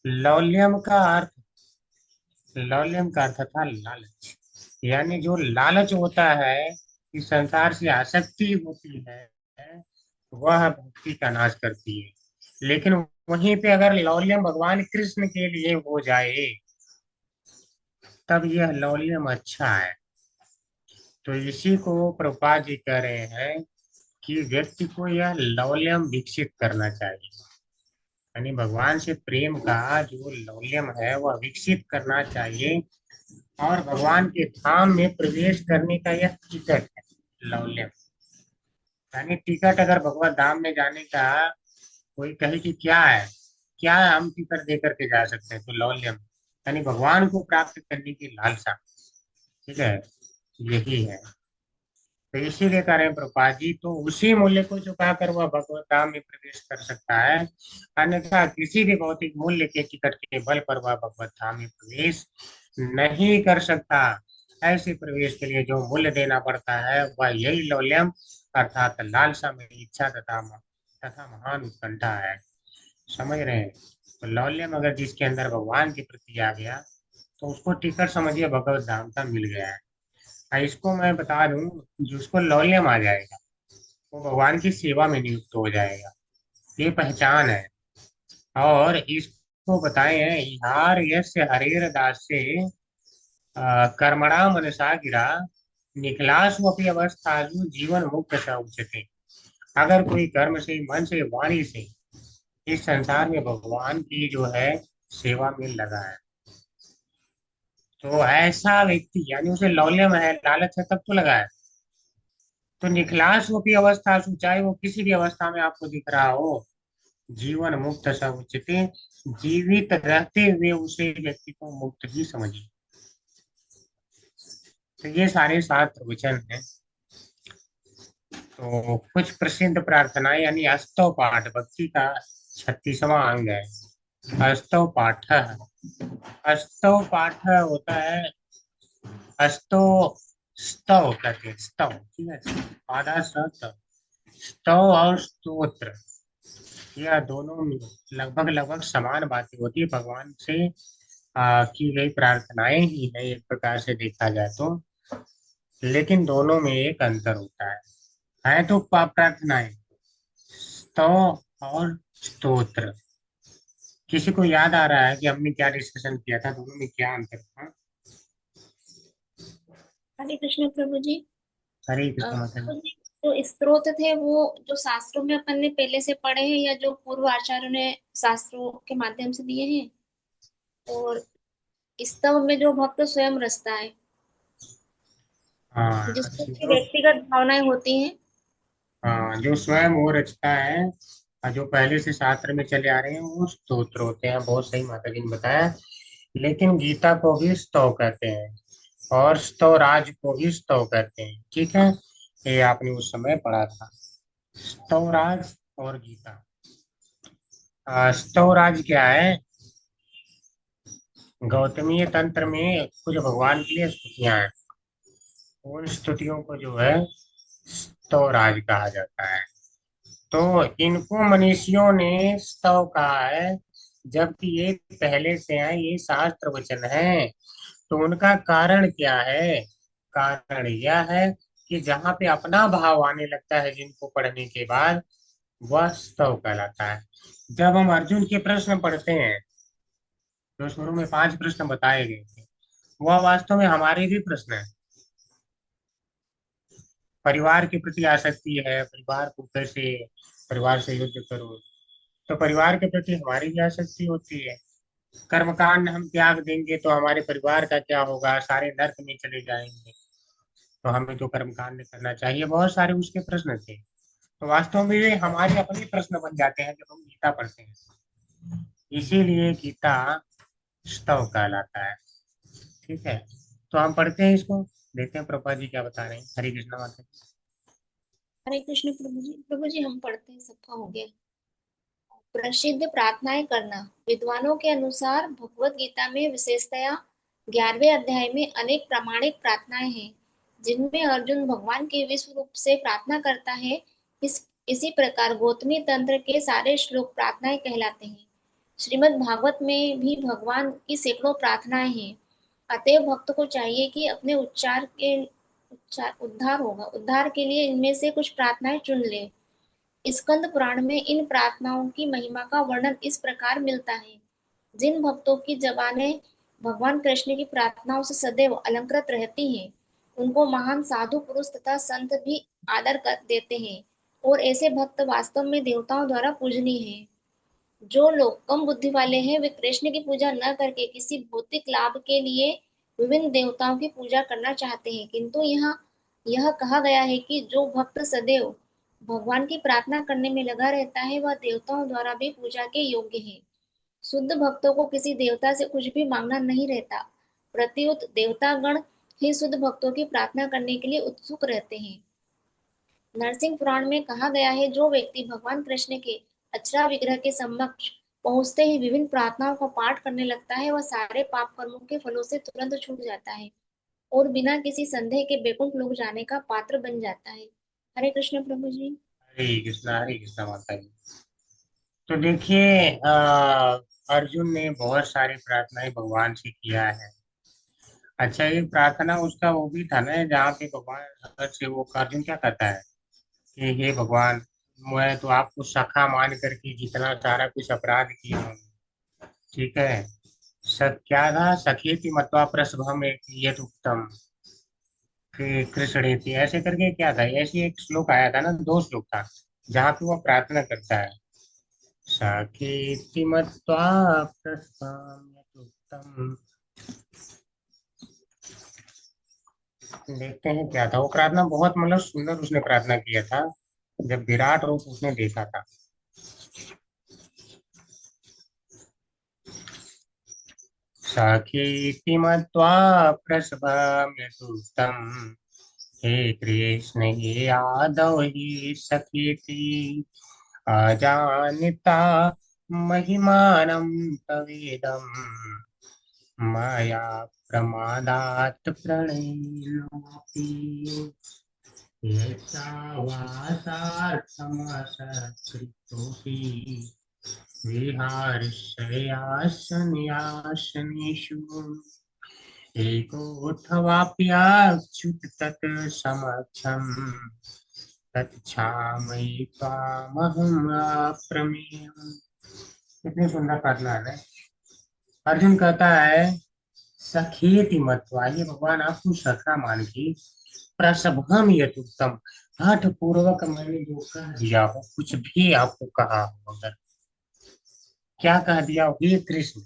लौल्यम का अर्थ था लालच, यानी जो लालच होता है कि संसार से आसक्ति होती है, वह भक्ति का नाश करती है। लेकिन वहीं पे अगर लौल्यम भगवान कृष्ण के लिए हो जाए तब यह लौल्यम अच्छा है। तो इसी को प्रभुपाद जी कह रहे हैं कि व्यक्ति को यह लौल्यम विकसित करना चाहिए। यानी भगवान से प्रेम का जो लौल्यम है वह विकसित करना चाहिए, और भगवान के धाम में प्रवेश करने का यह टिकट है, लौल्यम। यानी टिकट अगर भगवत धाम में जाने का कोई कहे कि क्या है, क्या है, हम टिकट दे करके जा सकते हैं, तो लौल्यम यानी भगवान को प्राप्त करने की लालसा। ठीक है, यही है। तो इसीलिए कह रहे हैं प्रभुपाद जी, तो उसी मूल्य को चुका कर वह भगवत धाम में प्रवेश कर सकता है, अन्यथा किसी भी भौतिक मूल्य के टिकट के बल पर वह भगवत धाम में प्रवेश नहीं कर सकता। ऐसे प्रवेश के लिए जो मूल्य देना पड़ता है वह यही लौल्यम अर्थात लालसा में इच्छा तथा महान उत्कंठा है। समझ रहे हैं? तो लौल्यम अगर जिसके अंदर भगवान के प्रति आ गया तो उसको टिकट समझिए भगवत धाम का मिल गया है। इसको मैं बता दूं, जिसको लौल्यम आ जाएगा वो भगवान की सेवा में नियुक्त हो जाएगा, ये पहचान है। और इसको बताए हैं, इहार यस्य हरेर दासे कर्मणा मनसा गिरा निखिलासु अपनी अवस्थासु जीवन मुक्त स उच्यते। अगर कोई कर्म से, मन से, वाणी से इस संसार में भगवान की जो है सेवा में लगा है, तो ऐसा व्यक्ति यानी उसे लौल्यम है, लालच है, तब तो लगा है। तो निखिलास की अवस्था, चाहे वो किसी भी अवस्था में आपको दिख रहा हो, जीवन मुक्त स उच्यते, जीवित रहते हुए उसे व्यक्ति को मुक्त ही समझिए। तो ये सारे शास्त्र वचन हैं। तो कुछ प्रसिद्ध प्रार्थनाएं यानी अस्तव पाठ भक्ति का 36वां अंग है। अस्तव पाठ, अस्तव पाठ होता है, अस्तो स्तव कहते हैं, स्तव। ठीक है, आधा स्तव, स्तव और स्तोत्र, यह दोनों में लगभग समान बातें होती है। भगवान से की गई प्रार्थनाएं ही है एक प्रकार से देखा जाए तो, लेकिन दोनों में एक अंतर होता है तो प्रार्थनाएं स्तव और स्तोत्र। किसी को याद आ रहा है कि हमने क्या डिस्कशन किया था, दोनों में क्या अंतर था? हरे कृष्ण प्रभु जी। हरे अ, कृष्ण माता जी। प्रभु जी, जो स्त्रोत थे वो जो शास्त्रों में अपन ने पहले से पढ़े हैं या जो पूर्व आचार्यों ने शास्त्रों के माध्यम से दिए हैं, और स्तव में जो भक्त स्वयं रचता है, हाँ, जिसको अपनी जो व्यक्तिगत भावनाएं होती हैं। हाँ, जो स्वयं वो रचता है और जो पहले से शास्त्र में चले आ रहे हैं वो स्तोत्र होते हैं। बहुत सही माता जी ने बताया। लेकिन गीता को भी स्तव कहते हैं और स्तवराज को भी स्तव कहते हैं। ठीक है, ये आपने उस समय पढ़ा था, स्तवराज और गीता। स्तवराज क्या है? गौतमीय तंत्र में कुछ भगवान के लिए स्तुतियां हैं, उन स्तुतियों को जो है स्तवराज कहा जाता है। तो इनको मनीषियों ने स्तव कहा है, जबकि ये पहले से हैं, ये शास्त्र वचन है। तो उनका कारण क्या है? कारण यह है कि जहाँ पे अपना भाव आने लगता है जिनको पढ़ने के बाद, वह स्तव कहलाता है। जब हम अर्जुन के प्रश्न पढ़ते हैं, जो शुरू में 5 प्रश्न बताए गए थे, वह वास्तव में हमारे भी प्रश्न है। परिवार के प्रति आसक्ति है, परिवार को कैसे, परिवार से युद्ध करो, तो परिवार के प्रति हमारी भी आसक्ति होती है। कर्मकांड हम त्याग देंगे तो हमारे परिवार का क्या होगा, सारे नर्क में चले जाएंगे, तो हमें तो कर्मकांड करना चाहिए। बहुत सारे उसके प्रश्न थे। तो वास्तव में ये हमारे अपने प्रश्न बन जाते हैं जब हम गीता पढ़ते हैं। इसीलिए गीता स्तव कहलाता है। ठीक है, तो हम पढ़ते हैं इसको, देखते हैं प्रभुपाद जी क्या बता रहे हैं। हरे कृष्ण माता जी। हरे कृष्ण प्रभु जी। प्रभु जी हम पढ़ते हैं, सबका हो गया। प्रसिद्ध प्रार्थनाएं करना। विद्वानों के अनुसार भगवत गीता में विशेषतया 11वें अध्याय में अनेक प्रामाणिक प्रार्थनाएं हैं, जिनमें अर्जुन भगवान के विश्व रूप से प्रार्थना करता है। इसी प्रकार गौतमी तंत्र के सारे श्लोक प्रार्थनाएं कहलाते हैं। श्रीमद् भागवत में भी भगवान की सैकड़ों प्रार्थनाएं हैं। अतएव भक्त को चाहिए कि अपने उद्धार के लिए इनमें से कुछ प्रार्थनाएं चुन ले। स्कंद पुराण में इन प्रार्थनाओं की महिमा का वर्णन इस प्रकार मिलता है। जिन भक्तों की जबानें भगवान कृष्ण की प्रार्थनाओं से सदैव अलंकृत रहती हैं, उनको महान साधु पुरुष तथा संत भी आदर कर देते हैं, और ऐसे भक्त वास्तव में देवताओं द्वारा पूजनीय हैं। जो लोग कम बुद्धि वाले हैं वे कृष्ण की पूजा न करके किसी भौतिक लाभ के लिए विभिन्न देवताओं की पूजा करना चाहते हैं, किंतु यहाँ यह कहा गया है कि जो भक्त सदैव भगवान की प्रार्थना करने में लगा रहता है वह देवताओं द्वारा भी पूजा के योग्य है। शुद्ध भक्तों को किसी देवता से कुछ भी मांगना नहीं रहता, प्रत्युत देवतागण ही शुद्ध भक्तों की प्रार्थना करने के लिए उत्सुक रहते हैं। नरसिंह पुराण में कहा गया है, जो व्यक्ति भगवान कृष्ण के अचरा विग्रह के समक्ष पहुंचते ही विभिन्न प्रार्थनाओं का पाठ करने लगता है, वह सारे पाप कर्मों के फलों से तुरंत छूट जाता है और बिना किसी संदेह के बैकुंठ लोक जाने का पात्र बन जाता है। हरे कृष्ण प्रभु जी। हरे कृष्णा माता जी। तो देखिए अर्जुन ने बहुत सारी प्रार्थनाएं भगवान से किया है। अच्छा, ये प्रार्थना उसका वो भी था ना जहाँ पे भगवान से वो अर्जुन क्या कहता है कि हे भगवान, मैं तो आपको सखा मान करके जितना सारा कुछ अपराध किया हूँ, ठीक है, सब क्या था, सखेति मत्वा प्रसभम यत उत्तम कि कृष्णेति, ऐसे करके क्या था, ऐसे एक श्लोक आया था ना, दो श्लोक था जहाँ पे वो प्रार्थना करता है, सखेति मत्वा प्रसभम यत उत्तम। देखते हैं क्या था वो प्रार्थना, बहुत मतलब सुंदर उसने प्रार्थना किया था जब विराट रूप उसने देखा था। सखेति मत्वा प्रसभम्यतुष्टम्, हे कृष्ण हे यादव हे सखेति, अजानिता महिमानं तवेदं, मया प्रमादात् प्रणयिनोऽपि, यच्चावासार्थमसत्कृतोऽपि, विहारशय्यासनेषु एकोऽथवाप्याच्युत तत् समक्षम्, तच्छामि त्वामहम् अप्रमेयम्। कितनी सुंदर प्रार्थना है। अर्जुन कहता है सखेति मत्वा, ये भगवान आपको सखा मान के, प्रसभम यतुक्तम, हठ पूर्वक मैंने जो कह दिया हो, कुछ भी आपको कहा हो, अगर क्या कह दिया हो, हे कृष्ण,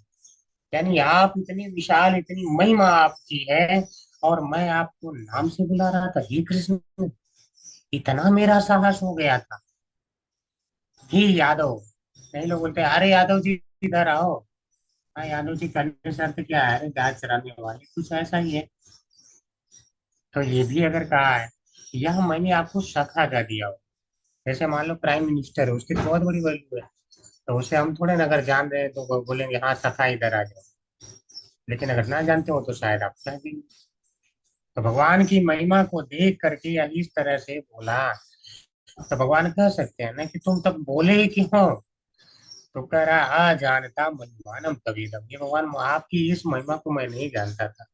यानी आप इतनी विशाल, इतनी महिमा आपकी है और मैं आपको नाम से बुला रहा था, हे कृष्ण, इतना मेरा साहस हो गया था। हे यादव, कई लोग बोलते हैं अरे यादव जी इधर आओ। हाँ यादव जी करने से अर्थ क्या है, अरे गाय चराने वाले, कुछ ऐसा ही है। तो ये भी अगर कहा है, यह मैंने आपको सखा कर दिया हो, जैसे मान लो प्राइम मिनिस्टर है, उसकी तो बहुत बड़ी वैल्यू है, तो उसे हम थोड़े ना अगर जान रहे हैं तो वो बोलेंगे हाँ सखा इधर आ जाओ, लेकिन अगर ना जानते हो तो शायद आप कह देंगे। तो भगवान की महिमा को देख करके या इस तरह से बोला, तो भगवान कह सकते हैं ना कि तुम तब बोले ही क्यों। तो कह रहा आ जानता महिमानम तवीदम, ये भगवान आपकी इस महिमा को मैं नहीं जानता था,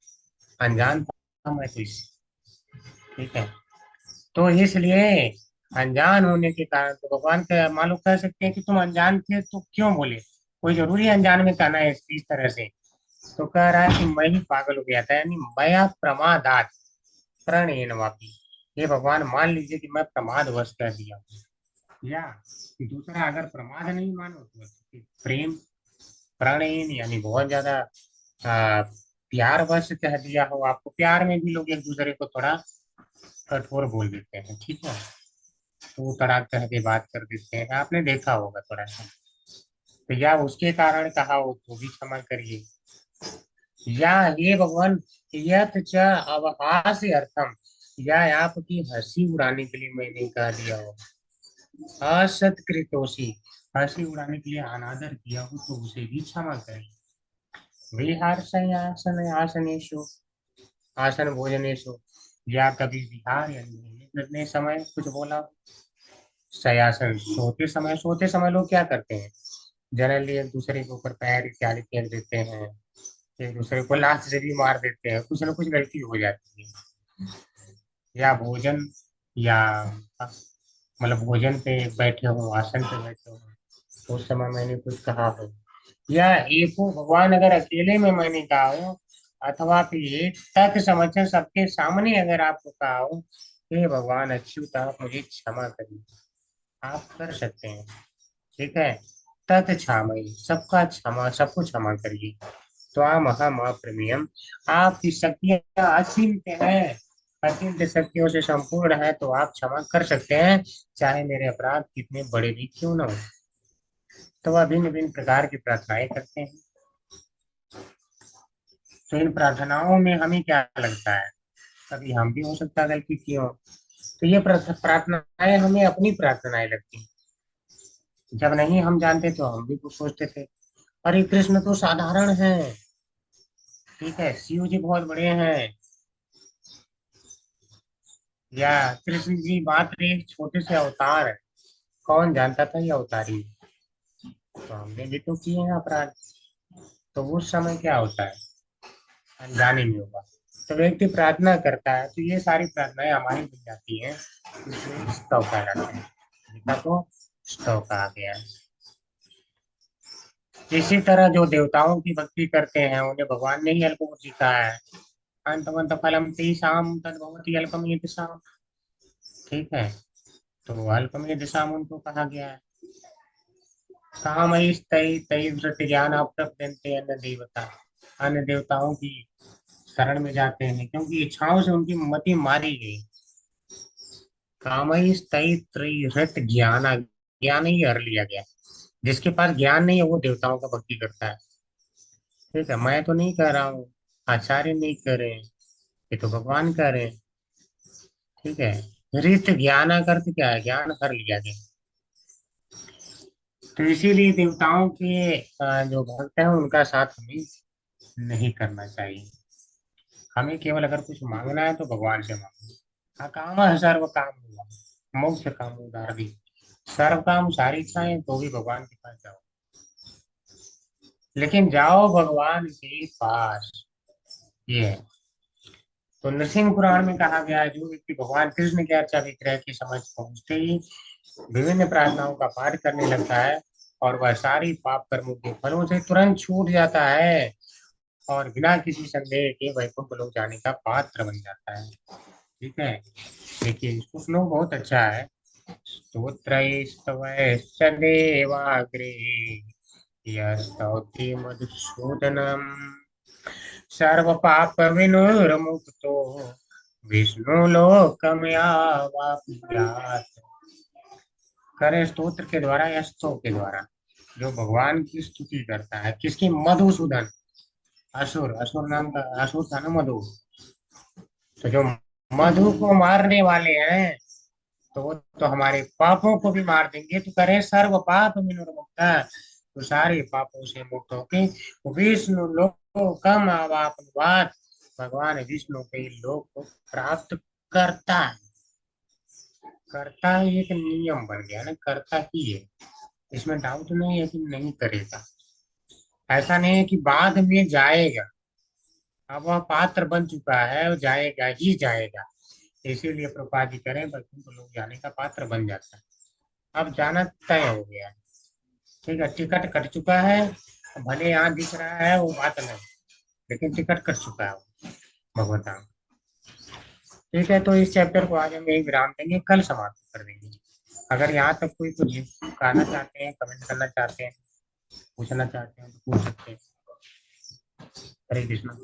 अनजान था मैं तो इससे, ठीक है। तो इसलिए अनजान होने के कारण तो भगवान का मान लो कह सकते हैं कि तुम अनजान थे तो क्यों बोले, कोई जरूरी है अनजान में कहना है इस तरह से। तो कह रहा है कि मैं ही पागल हो गया था, यानी मया प्रमादात प्रणयन वापी, ये भगवान मान लीजिए कि मैं प्रमादवश कह दिया हूँ, या कि दूसरा अगर प्रमाद नहीं मानो तो प्रेम, प्रणयन यानी बहुत ज्यादा प्यार वश कह दिया हो। आपको प्यार में भी लोग एक दूसरे को थोड़ा कठोर बोल देते हैं, ठीक है, तो तड़ाक कह के बात कर देते हैं, आपने देखा होगा थोड़ा सा। तो या उसके कारण कहा हो तो भी क्षमा करिए, या ये भगवान यथ च अवहास्य अर्थम, या आपकी हंसी उड़ाने के लिए मैंने कह दिया हो, असत्कृतोषी, हंसी उड़ाने के लिए अनादर किया हो तो उसे भी क्षमा करिए। विहार आसन आसनेशु, आसन भोजनेशु, या कभी विहार यानी भोजन करने समय कुछ बोला, शयासन सोते समय लोग क्या करते हैं, जनरली एक दूसरे के ऊपर पैर इत्यादि फेंक देते हैं, एक दूसरे को लात से भी मार देते हैं, कुछ ना कुछ गलती हो जाती है। या भोजन, या मतलब भोजन पे बैठे हो, आसन पे बैठे हो, तो उस समय मैंने कुछ कहा हो, या एको भगवान अगर अकेले में मैंने कहा हो, अथवा फिर एक तक समझ सबके सामने अगर आपको कहा हो, हे भगवान अच्युत आप मुझे क्षमा करिए, आप कर सकते हैं, ठीक है। तत्क्षामयि, सबका क्षमा, सबको क्षमा करिए। त्वाम अहम अप्रमेयम, आपकी शक्तियां असीमित है, असीमित शक्तियों से संपूर्ण है, तो आप क्षमा कर सकते हैं, चाहे मेरे अपराध कितने बड़े भी क्यों न हो। तो वह भिन्न भिन्न प्रकार की प्रार्थनाएं करते हैं। तो इन प्रार्थनाओं में हमें क्या लगता है, कभी हम भी हो सकता है गलती की हो, तो ये प्रार्थनाएं हमें अपनी प्रार्थनाएं लगती हैं। जब नहीं हम जानते तो हम भी कुछ सोचते थे, अरे कृष्ण तो साधारण है, ठीक है, शिव जी बहुत बड़े हैं, या कृष्ण जी मात्र एक छोटे से अवतार है, कौन जानता था ये अवतारी है। तो हमने भी तो किए हैं अपराध। तो उस समय क्या होता है, अनजाने में होगा। तो व्यक्ति प्रार्थना करता है तो ये सारी प्रार्थनाएं हमारी मिल जाती हैं, इसलिए स्तव कहलाते हैं। गीता को स्तव कहा गया है। इसी तरह जो देवताओं की भक्ति करते हैं उन्हें भगवान ने ही अल्पमति कहा है, अंतवंत फलम तेषां तद्भवति अल्पमेधसाम्, ठीक है। तो अल्पमेधसाम् उनको कहा गया है। कामैस्तै तै धृत ज्ञान प्रपद्यन्ते अन्य देवता, अन्य देवताओं की शरण में जाते हैं क्योंकि इच्छाओं से उनकी मति मारी गई। कामैस्तै त्रिहृत ज्ञान, ज्ञान ही हर लिया गया, जिसके पास ज्ञान नहीं है वो देवताओं का भक्ति करता है, ठीक है। मैं तो नहीं कह रहा हूँ, आचार्य नहीं कर रहे हैं, ये तो भगवान कह रहे हैं, ठीक है। ऋत ज्ञान का अर्थ क्या है, ज्ञान हर लिया गया। तो इसीलिए देवताओं के जो भक्त हैं उनका साथ हमें नहीं करना चाहिए। हमें केवल अगर कुछ मांगना है तो भगवान से मांगो। अकाम सर्व काम हुआ, मोक्ष काम उदार दी, सर्व काम सारी इच्छाएं तो भी भगवान के पास जाओ, लेकिन जाओ भगवान के पास, ये है। तो नरसिंह पुराण में कहा गया है, जो व्यक्ति भगवान कृष्ण के अर्चा विग्रह की समझ पहुंचते ही विभिन्न प्रार्थनाओं का पाठ करने लगता है और वह सारी पाप कर्मों के फलों से तुरंत छूट जाता है और बिना किसी संदेह के वैकुंठ लोक जाने का पात्र बन जाता है, ठीक है। देखिए इसको श्लोक बहुत अच्छा है। स्तोत्रैस्तवैश्च देवाग्रे यस्तौति मधुसूदनम् सर्व पाप विनुर्मुक्तो विष्णु लोकमयावाप्नुयात्। करे स्तोत्र के द्वारा या स्तव के द्वारा, जो भगवान की स्तुति करता है, किसकी, मधुसूदन, असुर, असुर नाम का असुर था ना मधु, तो जो मधु को मारने वाले हैं तो वो तो हमारे पापों को भी मार देंगे। तो करे सर्व पाप विनुर्मुक्ता, तो सारे पापों से मुक्त होके विष्णु लोकम अवाप्नुयात्, भगवान विष्णु के लोक को प्राप्त करता है। करता है एक नियम बन गया ना, करता ही है, इसमें डाउट नहीं है कि नहीं करेगा। ऐसा नहीं है कि बाद में जाएगा, अब वह पात्र बन चुका है, वो जाएगा ही जाएगा। इसीलिए प्रभुपाद जी करें बल्कि तो लोग जाने का पात्र बन जाता है। अब जाना तय हो गया है, ठीक है, टिकट कट चुका है, भले यहाँ दिख रहा है वो बात नहीं, लेकिन टिकट कट चुका है भगवत धाम, ठीक है। तो इस चैप्टर को आज हम एक विराम देंगे, कल समाप्त कर देंगे। अगर यहाँ तक कोई कुछ कहना चाहते हैं, कमेंट करना चाहते हैं, पूछना चाहते हैं तो पूछ सकते हैं। हरे कृष्ण।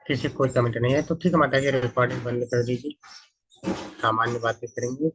किसी कोई कमेंट नहीं है तो ठीक है माता जी, रिकॉर्डिंग बंद कर दीजिए, सामान्य बातें करेंगे।